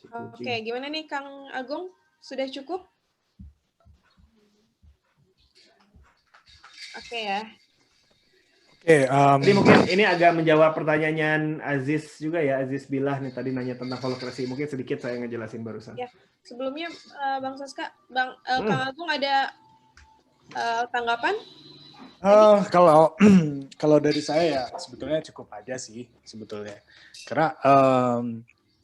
Oke, gimana nih Kang Agung? Sudah cukup? Oke ya. Oke, jadi mungkin ini agak menjawab pertanyaannya Aziz juga ya, Aziz Billah nih tadi nanya tentang holacracy. Mungkin sedikit saya ngejelasin barusan. Ya, sebelumnya Bang Saska, Kang Agung ada tanggapan? Kalau dari saya ya sebetulnya cukup aja sih sebetulnya. Karena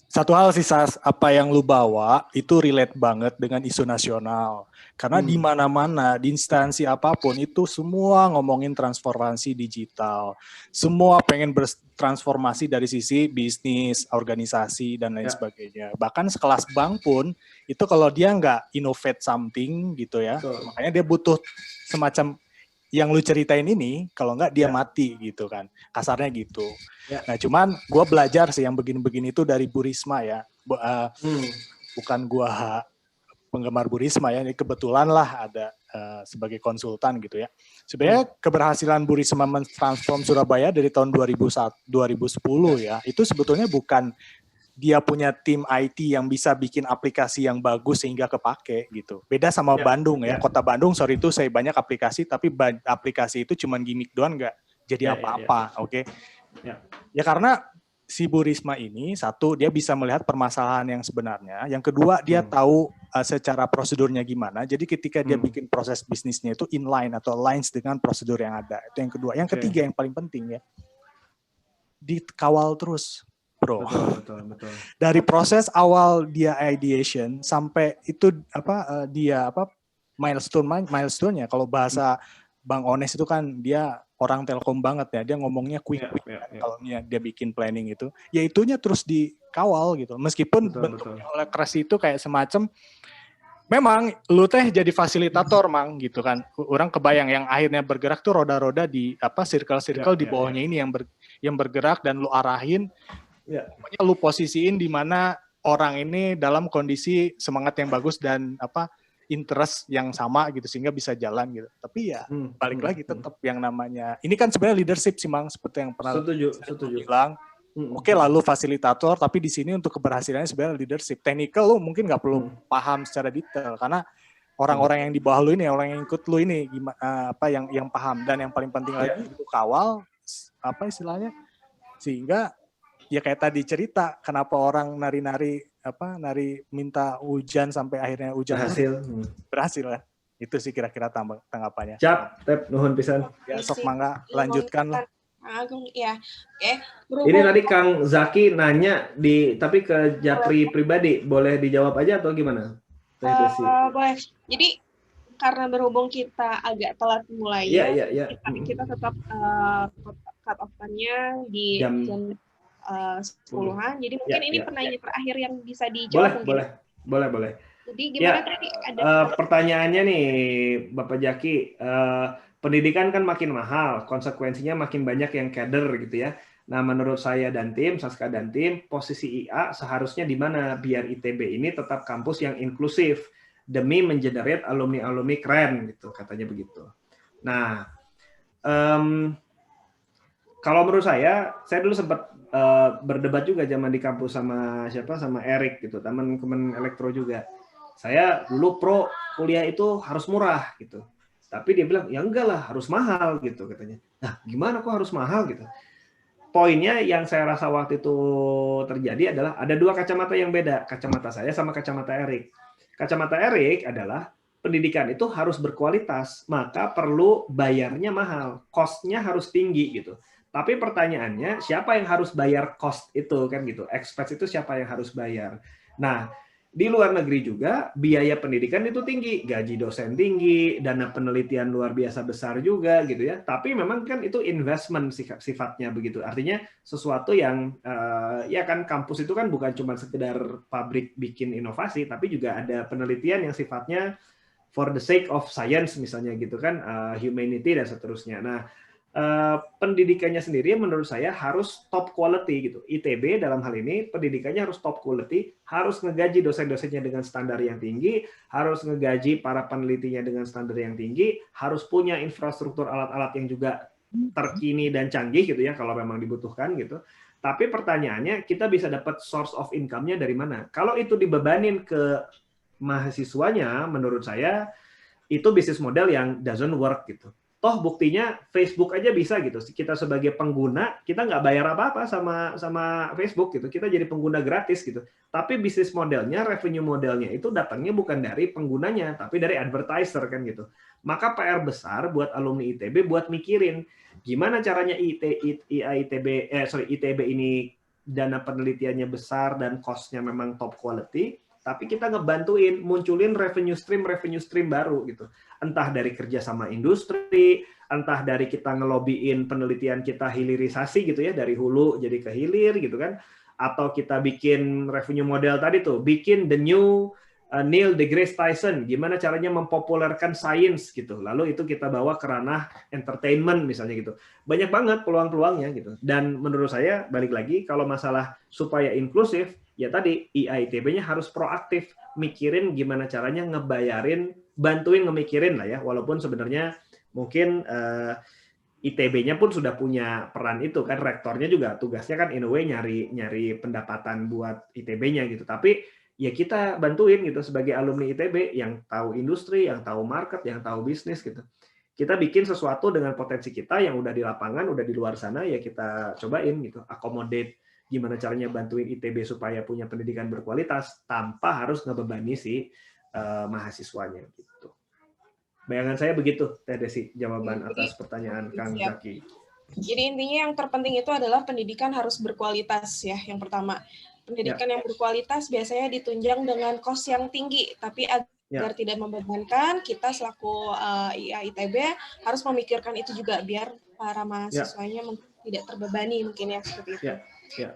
satu hal sih Sas, apa yang lu bawa itu relate banget dengan isu nasional. Karena di mana-mana, di instansi apapun itu semua ngomongin transformasi digital. Semua pengen bertransformasi dari sisi bisnis, organisasi, dan lain sebagainya. Bahkan sekelas bank pun, itu kalau dia nggak innovate something gitu ya, makanya dia butuh semacam yang lu ceritain ini, kalau nggak dia mati gitu kan, kasarnya gitu. Nah cuman gue belajar sih yang begini-begini itu dari Bu Risma ya, bukan gue penggemar Bu Risma ya, ini kebetulan lah ada sebagai konsultan gitu ya. Sebenarnya keberhasilan Bu Risma mentransform Surabaya dari tahun 2010 ya, itu sebetulnya bukan dia punya tim IT yang bisa bikin aplikasi yang bagus sehingga kepake gitu. Beda sama Bandung ya. Kota Bandung, sorry itu saya banyak aplikasi, tapi aplikasi itu cuman gimmick doang, nggak jadi apa-apa. Oke. Ya karena si Bu Risma ini, satu, dia bisa melihat permasalahan yang sebenarnya. Yang kedua, dia tahu secara prosedurnya gimana. Jadi ketika dia bikin proses bisnisnya itu inline atau aligns dengan prosedur yang ada. Itu yang kedua. Yang ketiga, yang paling penting ya, dikawal terus. Bro. Betul. Dari proses awal dia ideation sampai itu milestone-nya kalau bahasa Bang Ones itu kan dia orang Telkom banget ya, dia ngomongnya quick kalau dia bikin planning itu. Ya itunya terus dikawal gitu. Meskipun bentuknya holacracy itu kayak semacam memang lu teh jadi fasilitator mang gitu kan. Orang kebayang yang akhirnya bergerak tuh roda-roda di circle-circle di bawahnya ini yang bergerak dan lu arahin. Pokoknya lu posisiin di mana orang ini dalam kondisi semangat yang bagus dan interest yang sama gitu sehingga bisa jalan gitu. Tapi ya balik lagi tetap yang namanya ini kan sebenarnya leadership sih Mang, seperti yang pernah setuju. Bilang. Oke lah lu fasilitator, tapi di sini untuk keberhasilannya sebenarnya leadership. Technical lu mungkin nggak perlu paham secara detail karena orang-orang yang di bawah lu ini, orang yang ikut lu ini yang paham, dan yang paling penting lagi itu kawal istilahnya sehingga ya kayak tadi cerita kenapa orang nari minta hujan sampai akhirnya hujan berhasil lah. Itu sih kira-kira tanggapannya. Cap, Tep, nuhun pisan. Ya sok mangga lanjutkan lah. Agung ya. Oke. Ini tadi Kang Zaki nanya tapi ke Japri pribadi, boleh dijawab aja atau gimana? Boleh. Jadi karena berhubung kita agak telat mulai kita tetap cut off-nya di jam 10-an. Jadi mungkin ini pertanyaan terakhir yang bisa dijawab. Boleh. Jadi gimana tadi ada pertanyaannya nih Bapak Jaki, pendidikan kan makin mahal, konsekuensinya makin banyak yang kader gitu ya. Nah, menurut saya dan tim, Saska dan tim, posisi IA seharusnya di mana biar ITB ini tetap kampus yang inklusif demi mengenerate alumni-alumni keren gitu, katanya begitu. Nah, kalau menurut saya dulu sempat berdebat juga zaman di kampus sama Erik gitu, teman elektro juga. Saya dulu pro kuliah itu harus murah gitu. Tapi dia bilang, ya enggak lah, harus mahal gitu katanya. Nah, gimana kok harus mahal gitu? poinnya yang saya rasa waktu itu terjadi adalah ada dua kacamata yang beda, kacamata saya sama kacamata Erik. Kacamata Erik adalah pendidikan itu harus berkualitas, maka perlu bayarnya mahal, cost-nya harus tinggi gitu. Tapi pertanyaannya, siapa yang harus bayar cost itu kan gitu? Expense itu siapa yang harus bayar? Nah, di luar negeri juga biaya pendidikan itu tinggi, gaji dosen tinggi, dana penelitian luar biasa besar juga gitu ya. Tapi memang kan itu investment sifatnya begitu. Artinya sesuatu yang ya kan kampus itu kan bukan cuma sekedar pabrik bikin inovasi, tapi juga ada penelitian yang sifatnya for the sake of science misalnya gitu kan, humanity dan seterusnya. Nah, pendidikannya sendiri menurut saya harus top quality gitu. ITB dalam hal ini pendidikannya harus top quality, harus ngegaji dosen-dosennya dengan standar yang tinggi, harus ngegaji para penelitinya dengan standar yang tinggi, harus punya infrastruktur alat-alat yang juga terkini dan canggih gitu ya kalau memang dibutuhkan gitu. Tapi pertanyaannya, kita bisa dapat source of income-nya dari mana? Kalau itu dibebanin ke mahasiswanya, menurut saya itu bisnis model yang doesn't work gitu. Toh buktinya Facebook aja bisa gitu. Kita sebagai pengguna, kita nggak bayar apa-apa sama Facebook gitu. Kita jadi pengguna gratis gitu. Tapi bisnis modelnya, revenue modelnya itu datangnya bukan dari penggunanya, tapi dari advertiser kan gitu. Maka PR besar buat alumni ITB buat mikirin gimana caranya ITB ini dana penelitiannya besar dan cost-nya memang top quality, tapi kita ngebantuin munculin revenue stream baru gitu. Entah dari kerja sama industri, entah dari kita ngelobiin penelitian kita hilirisasi gitu ya, dari hulu jadi ke hilir gitu kan, atau kita bikin revenue model tadi tuh, bikin the new Neil deGrasse Tyson, gimana caranya mempopulerkan sains gitu. Lalu itu kita bawa ke ranah entertainment misalnya gitu. Banyak banget peluang-peluangnya gitu. Dan menurut saya balik lagi kalau masalah supaya inklusif, ya tadi IAITB-nya harus proaktif mikirin gimana caranya ngebayarin, bantuin ngemikirin lah ya, walaupun sebenarnya mungkin ITB-nya pun sudah punya peran itu kan, rektornya juga tugasnya kan in a way nyari pendapatan buat ITB-nya gitu. Tapi ya kita bantuin gitu sebagai alumni ITB yang tahu industri, yang tahu market, yang tahu bisnis gitu. Kita bikin sesuatu dengan potensi kita yang udah di lapangan, udah di luar sana, ya kita cobain gitu, accommodate gimana caranya bantuin ITB supaya punya pendidikan berkualitas tanpa harus ngebebani si mahasiswanya gitu. Bayangan saya begitu, Teh Desi, jawaban atas pertanyaan Kang Zaki. Jadi intinya yang terpenting itu adalah pendidikan harus berkualitas ya, yang pertama. Pendidikan yang berkualitas biasanya ditunjang dengan kos yang tinggi, tapi agar tidak membebankan, kita selaku ITB harus memikirkan itu juga biar para mahasiswanya tidak terbebani mungkin ya seperti itu.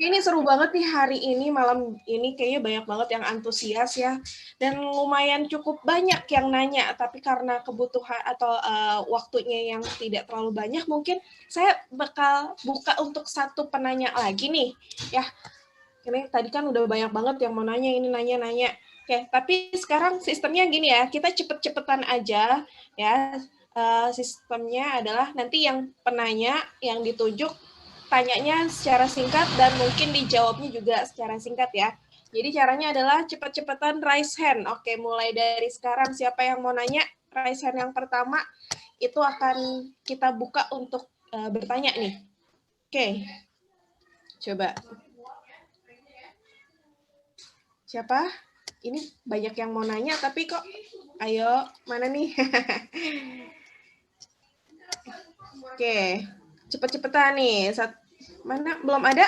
Ini seru banget nih hari ini, malam ini kayaknya banyak banget yang antusias ya, dan lumayan cukup banyak yang nanya, tapi karena kebutuhan atau waktunya yang tidak terlalu banyak, mungkin saya bakal buka untuk satu penanya lagi nih ya. Ini tadi kan udah banyak banget yang mau nanya, ini nanya-nanya. Oke, tapi sekarang sistemnya gini ya, kita cepet-cepetan aja ya. Sistemnya adalah nanti yang penanya, yang ditunjuk, tanyanya secara singkat dan mungkin dijawabnya juga secara singkat ya. Jadi caranya adalah cepet-cepetan raise hand. Oke, mulai dari sekarang siapa yang mau nanya, raise hand yang pertama itu akan kita buka untuk bertanya nih. Oke, coba. Siapa? Ini banyak yang mau nanya, tapi kok, ayo, mana nih? Oke, cepet-cepetan nih. Mana? Belum ada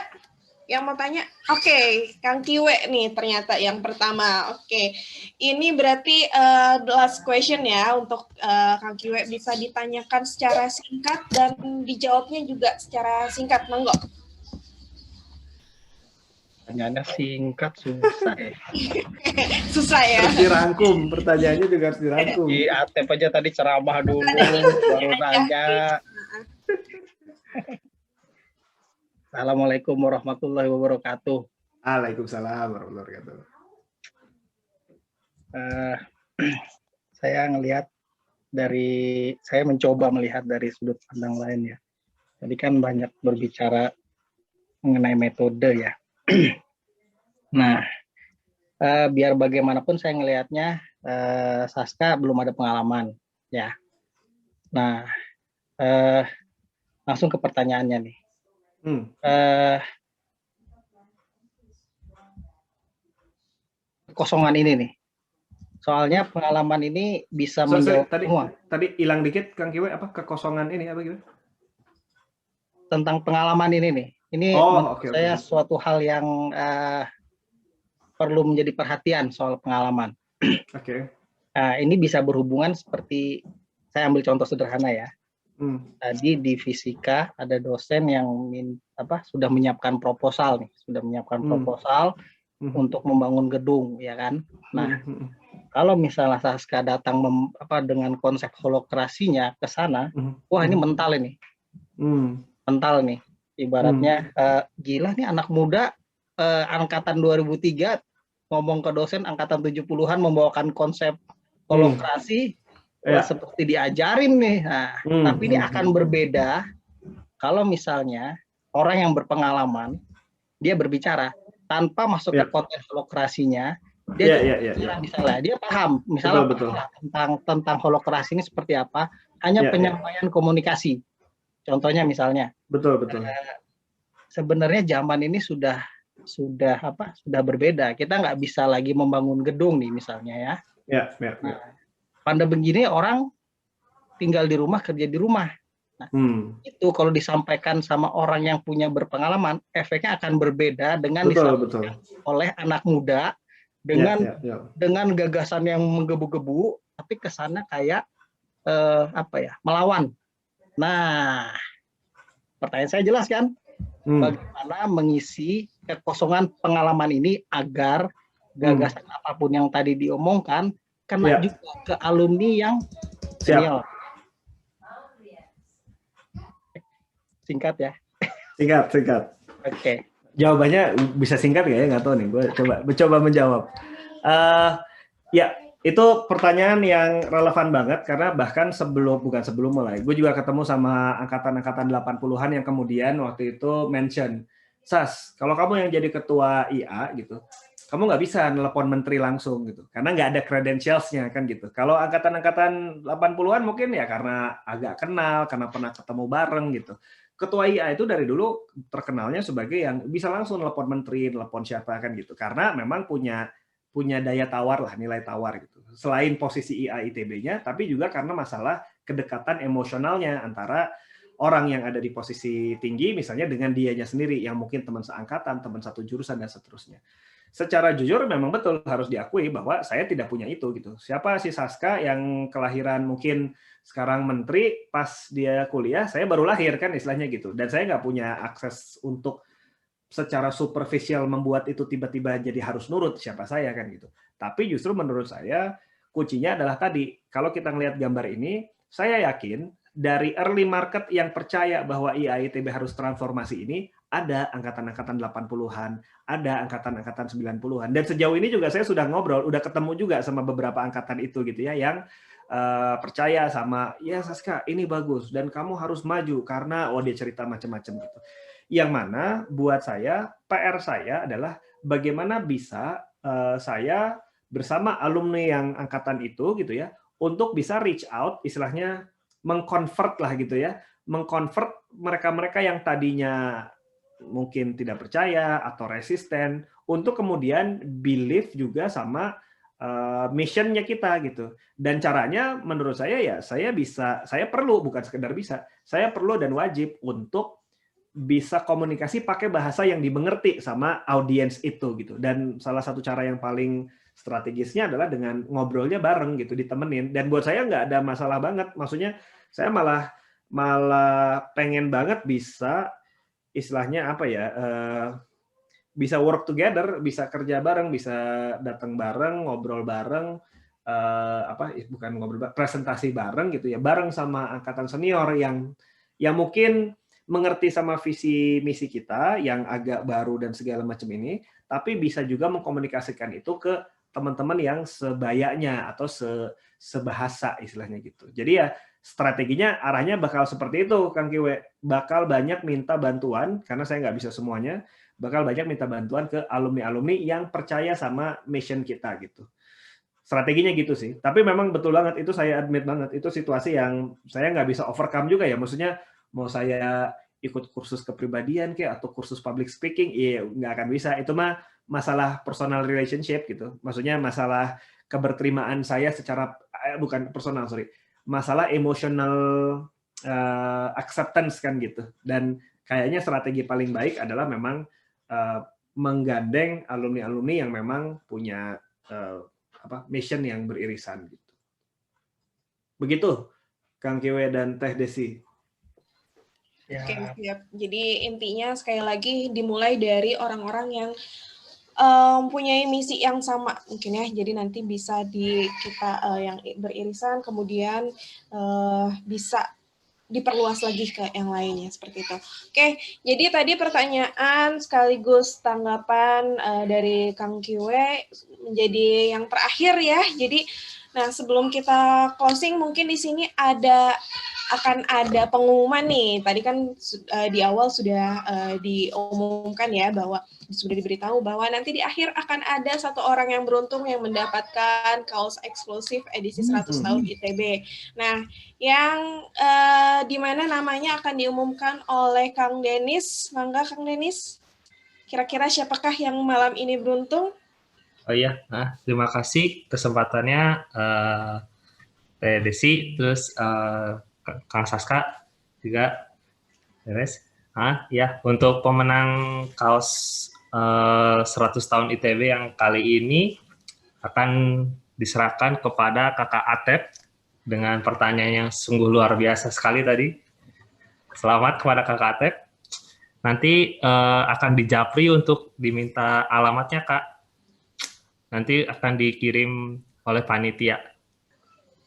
yang mau tanya? Oke, Kang Kiwe nih ternyata yang pertama. Oke, ini berarti last question ya untuk Kang Kiwe, bisa ditanyakan secara singkat dan dijawabnya juga secara singkat, monggo. Pertanyaannya singkat, susah ya. Susah ya. Harus dirangkum, pertanyaannya juga harus dirangkum. Di Atep aja tadi ceramah dulu, baru nanya. Assalamualaikum warahmatullahi wabarakatuh. Waalaikumsalam warahmatullahi wabarakatuh. Saya mencoba melihat dari sudut pandang lain ya. Tadi kan banyak berbicara mengenai metode ya. Nah, biar bagaimanapun saya ngelihatnya Saska belum ada pengalaman ya. Nah, langsung ke pertanyaannya nih. kekosongan ini nih. Soalnya pengalaman ini bisa menjawab semua. Tadi hilang dikit, Kang Kiwe, apa kekosongan ini apa gitu? Tentang pengalaman ini nih. Ini saya suatu hal yang perlu menjadi perhatian soal pengalaman. Ini bisa berhubungan seperti, saya ambil contoh sederhana ya. Tadi di fisika ada dosen yang sudah menyiapkan proposal nih, untuk membangun gedung, ya kan? Nah, kalau misalnya Saska datang dengan konsep holokrasinya ke sana, wah ini mental ini. Mental nih. Ibaratnya gila nih anak muda angkatan 2003 ngomong ke dosen angkatan 70-an membawakan konsep holokrasi, seperti diajarin nih. Nah, tapi ini akan berbeda kalau misalnya orang yang berpengalaman dia berbicara tanpa masuk ke konteks holokrasinya, dia misalnya dia paham misalnya tentang holokrasi ini seperti apa, hanya penyampaian komunikasi. Contohnya misalnya, sebenarnya zaman ini sudah berbeda. Kita nggak bisa lagi membangun gedung nih misalnya ya. Nah, pandemi begini orang tinggal di rumah, kerja di rumah. Nah, itu kalau disampaikan sama orang yang punya berpengalaman, efeknya akan berbeda dengan disampaikan oleh anak muda dengan gagasan yang menggebu-gebu, tapi kesannya kayak melawan. Nah, pertanyaan saya jelas kan? Bagaimana mengisi kekosongan pengalaman ini agar gagasan apapun yang tadi diomongkan kena juga ke alumni yang senior. Singkat ya. Singkat. Oke. Jawabannya bisa singkat nggak ya? Nggak tahu nih. Gue coba menjawab. Ya, itu pertanyaan yang relevan banget karena bahkan bukan sebelum mulai, gue juga ketemu sama angkatan 80-an yang kemudian waktu itu mention, Sas, kalau kamu yang jadi ketua IA gitu, kamu nggak bisa nelpon menteri langsung gitu, karena nggak ada credentials-nya kan gitu. Kalau angkatan 80-an mungkin ya karena agak kenal, karena pernah ketemu bareng gitu. Ketua IA itu dari dulu terkenalnya sebagai yang bisa langsung nelpon menteri, nelpon siapa kan gitu, karena memang punya daya tawar lah, nilai tawar gitu. Selain posisi IA ITB-nya, tapi juga karena masalah kedekatan emosionalnya antara orang yang ada di posisi tinggi, misalnya dengan dianya sendiri, yang mungkin teman seangkatan, teman satu jurusan, dan seterusnya. Secara jujur memang betul harus diakui bahwa saya tidak punya itu gitu. Siapa si Saska yang kelahiran mungkin sekarang menteri, pas dia kuliah, saya baru lahir kan istilahnya gitu. Dan saya nggak punya akses untuk secara superficial membuat itu tiba-tiba jadi harus nurut siapa saya kan gitu. Tapi justru menurut saya kuncinya adalah tadi, kalau kita ngelihat gambar ini, saya yakin dari early market yang percaya bahwa IAITB harus transformasi ini, ada angkatan-angkatan 80-an, ada angkatan-angkatan 90-an. Dan sejauh ini juga saya sudah ngobrol, udah ketemu juga sama beberapa angkatan itu gitu ya, yang percaya sama, ya Saska ini bagus, dan kamu harus maju, karena dia cerita macam-macam gitu. Yang mana buat saya, PR saya adalah bagaimana bisa saya bersama alumni yang angkatan itu gitu ya, untuk bisa reach out, istilahnya mengconvert lah gitu ya, mengconvert mereka-mereka yang tadinya mungkin tidak percaya atau resisten, untuk kemudian believe juga sama mission-nya kita gitu. Dan caranya menurut saya ya, saya perlu, bukan sekedar bisa, saya perlu dan wajib untuk bisa komunikasi pakai bahasa yang dimengerti sama audiens itu gitu. Dan salah satu cara yang paling strategisnya adalah dengan ngobrolnya bareng gitu, ditemenin. Dan buat saya nggak ada masalah banget. Maksudnya saya malah pengen banget bisa istilahnya apa ya, bisa work together, bisa kerja bareng, bisa datang bareng, ngobrol bareng, bukan ngobrol, presentasi bareng gitu ya, bareng sama angkatan senior yang mungkin mengerti sama visi misi kita yang agak baru dan segala macam ini, tapi bisa juga mengkomunikasikan itu ke teman-teman yang sebayanya atau sebahasa istilahnya gitu. Jadi ya strateginya arahnya bakal seperti itu, Kang Kiwe. Bakal banyak minta bantuan, karena saya nggak bisa semuanya, bakal banyak minta bantuan ke alumni-alumni yang percaya sama mission kita gitu. Strateginya gitu sih. Tapi memang betul banget, itu saya admit banget, itu situasi yang saya nggak bisa overcome juga ya. Maksudnya mau saya ikut kursus kepribadian kayak atau kursus public speaking, iya nggak akan bisa. Itu mah masalah personal relationship gitu. Maksudnya masalah keberterimaan saya secara bukan personal, sorry. Masalah emotional acceptance kan gitu. Dan kayaknya strategi paling baik adalah memang menggandeng alumni-alumni yang memang punya mission yang beririsan gitu. Begitu, Kang Kiwe dan Teh Desi. Ya. Oke, siap. Jadi intinya sekali lagi dimulai dari orang-orang yang punya misi yang sama mungkin ya. Jadi nanti bisa kita yang beririsan, kemudian bisa diperluas lagi ke yang lainnya seperti itu. Oke, jadi tadi pertanyaan sekaligus tanggapan dari Kang Kiwe menjadi yang terakhir ya. Jadi, nah sebelum kita closing mungkin di sini akan ada pengumuman nih. Tadi kan di awal sudah diumumkan ya bahwa sudah diberitahu bahwa nanti di akhir akan ada satu orang yang beruntung yang mendapatkan kaos eksklusif edisi 100 tahun ITB. Nah, yang di mana namanya akan diumumkan oleh Kang Denis. Mangga Kang Denis. Kira-kira siapakah yang malam ini beruntung? Oh iya, terima kasih kesempatannya Teh Desi, terus Kang Saska juga, beres. Ya, untuk pemenang kaos 100 tahun ITB yang kali ini akan diserahkan kepada Kakak Atep dengan pertanyaan yang sungguh luar biasa sekali tadi. Selamat kepada Kakak Atep. Nanti akan dijapri untuk diminta alamatnya, Kak. Nanti akan dikirim oleh panitia.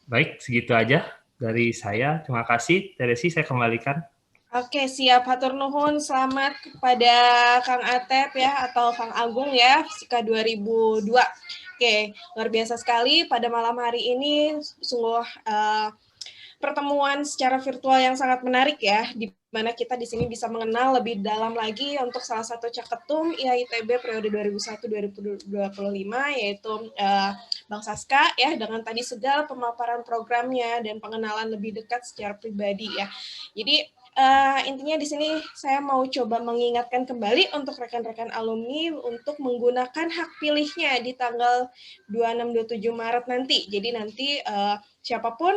Baik, segitu aja dari saya. Terima kasih. Teresi, saya kembalikan. Oke, siap. Hatur nuhun. Selamat kepada Kang Atep ya, atau Kang Agung ya, Fisika 2002. Oke, luar biasa sekali. Pada malam hari ini sungguh pertemuan secara virtual yang sangat menarik ya, di mana kita di sini bisa mengenal lebih dalam lagi untuk salah satu caketum IAITB periode 2001-2025, yaitu Bang Saska ya, dengan tadi segala pemaparan programnya dan pengenalan lebih dekat secara pribadi ya. Jadi intinya di sini saya mau coba mengingatkan kembali untuk rekan-rekan alumni untuk menggunakan hak pilihnya di tanggal 26-27 Maret nanti. Jadi nanti siapapun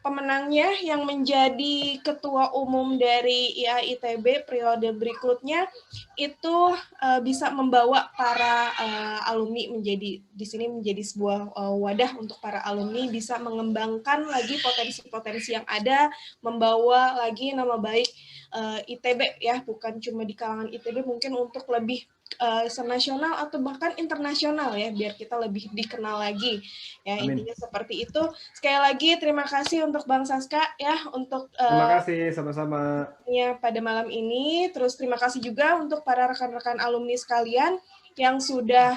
pemenangnya yang menjadi ketua umum dari IAITB periode berikutnya itu bisa membawa para alumni menjadi di sini menjadi sebuah wadah untuk para alumni bisa mengembangkan lagi potensi-potensi yang ada, membawa lagi nama baik ITB ya, bukan cuma di kalangan ITB, mungkin untuk lebih senasional atau bahkan internasional ya, biar kita lebih dikenal lagi ya. Amin. Intinya seperti itu. Sekali lagi terima kasih untuk Bang Saska ya, untuk terima kasih sama-sama ya pada malam ini. Terus terima kasih juga untuk para rekan-rekan alumni sekalian yang sudah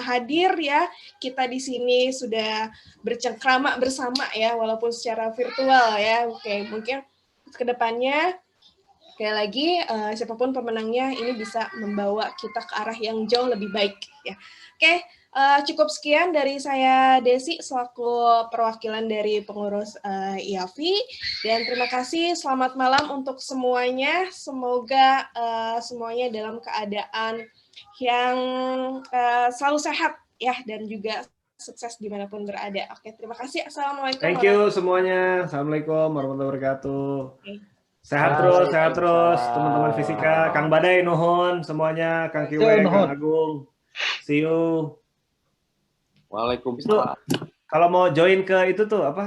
hadir ya. Kita di sini sudah bercengkrama bersama ya, walaupun secara virtual ya. Oke, mungkin kedepannya sekali lagi, siapapun pemenangnya ini bisa membawa kita ke arah yang jauh lebih baik. Ya. Oke, cukup sekian dari saya Desi selaku perwakilan dari pengurus IAFI. Dan terima kasih, selamat malam untuk semuanya. Semoga semuanya dalam keadaan yang selalu sehat ya, dan juga sukses dimanapun berada. Oke, terima kasih. Assalamualaikum. Thank you semuanya. Assalamualaikum warahmatullahi wabarakatuh. Okay. Sehat terus teman-teman fisika. Kang Badai nuhun semuanya, Kang Kiwe, Kang Agung. See you. Waalaikumsalam. Kalau mau join ke itu tuh apa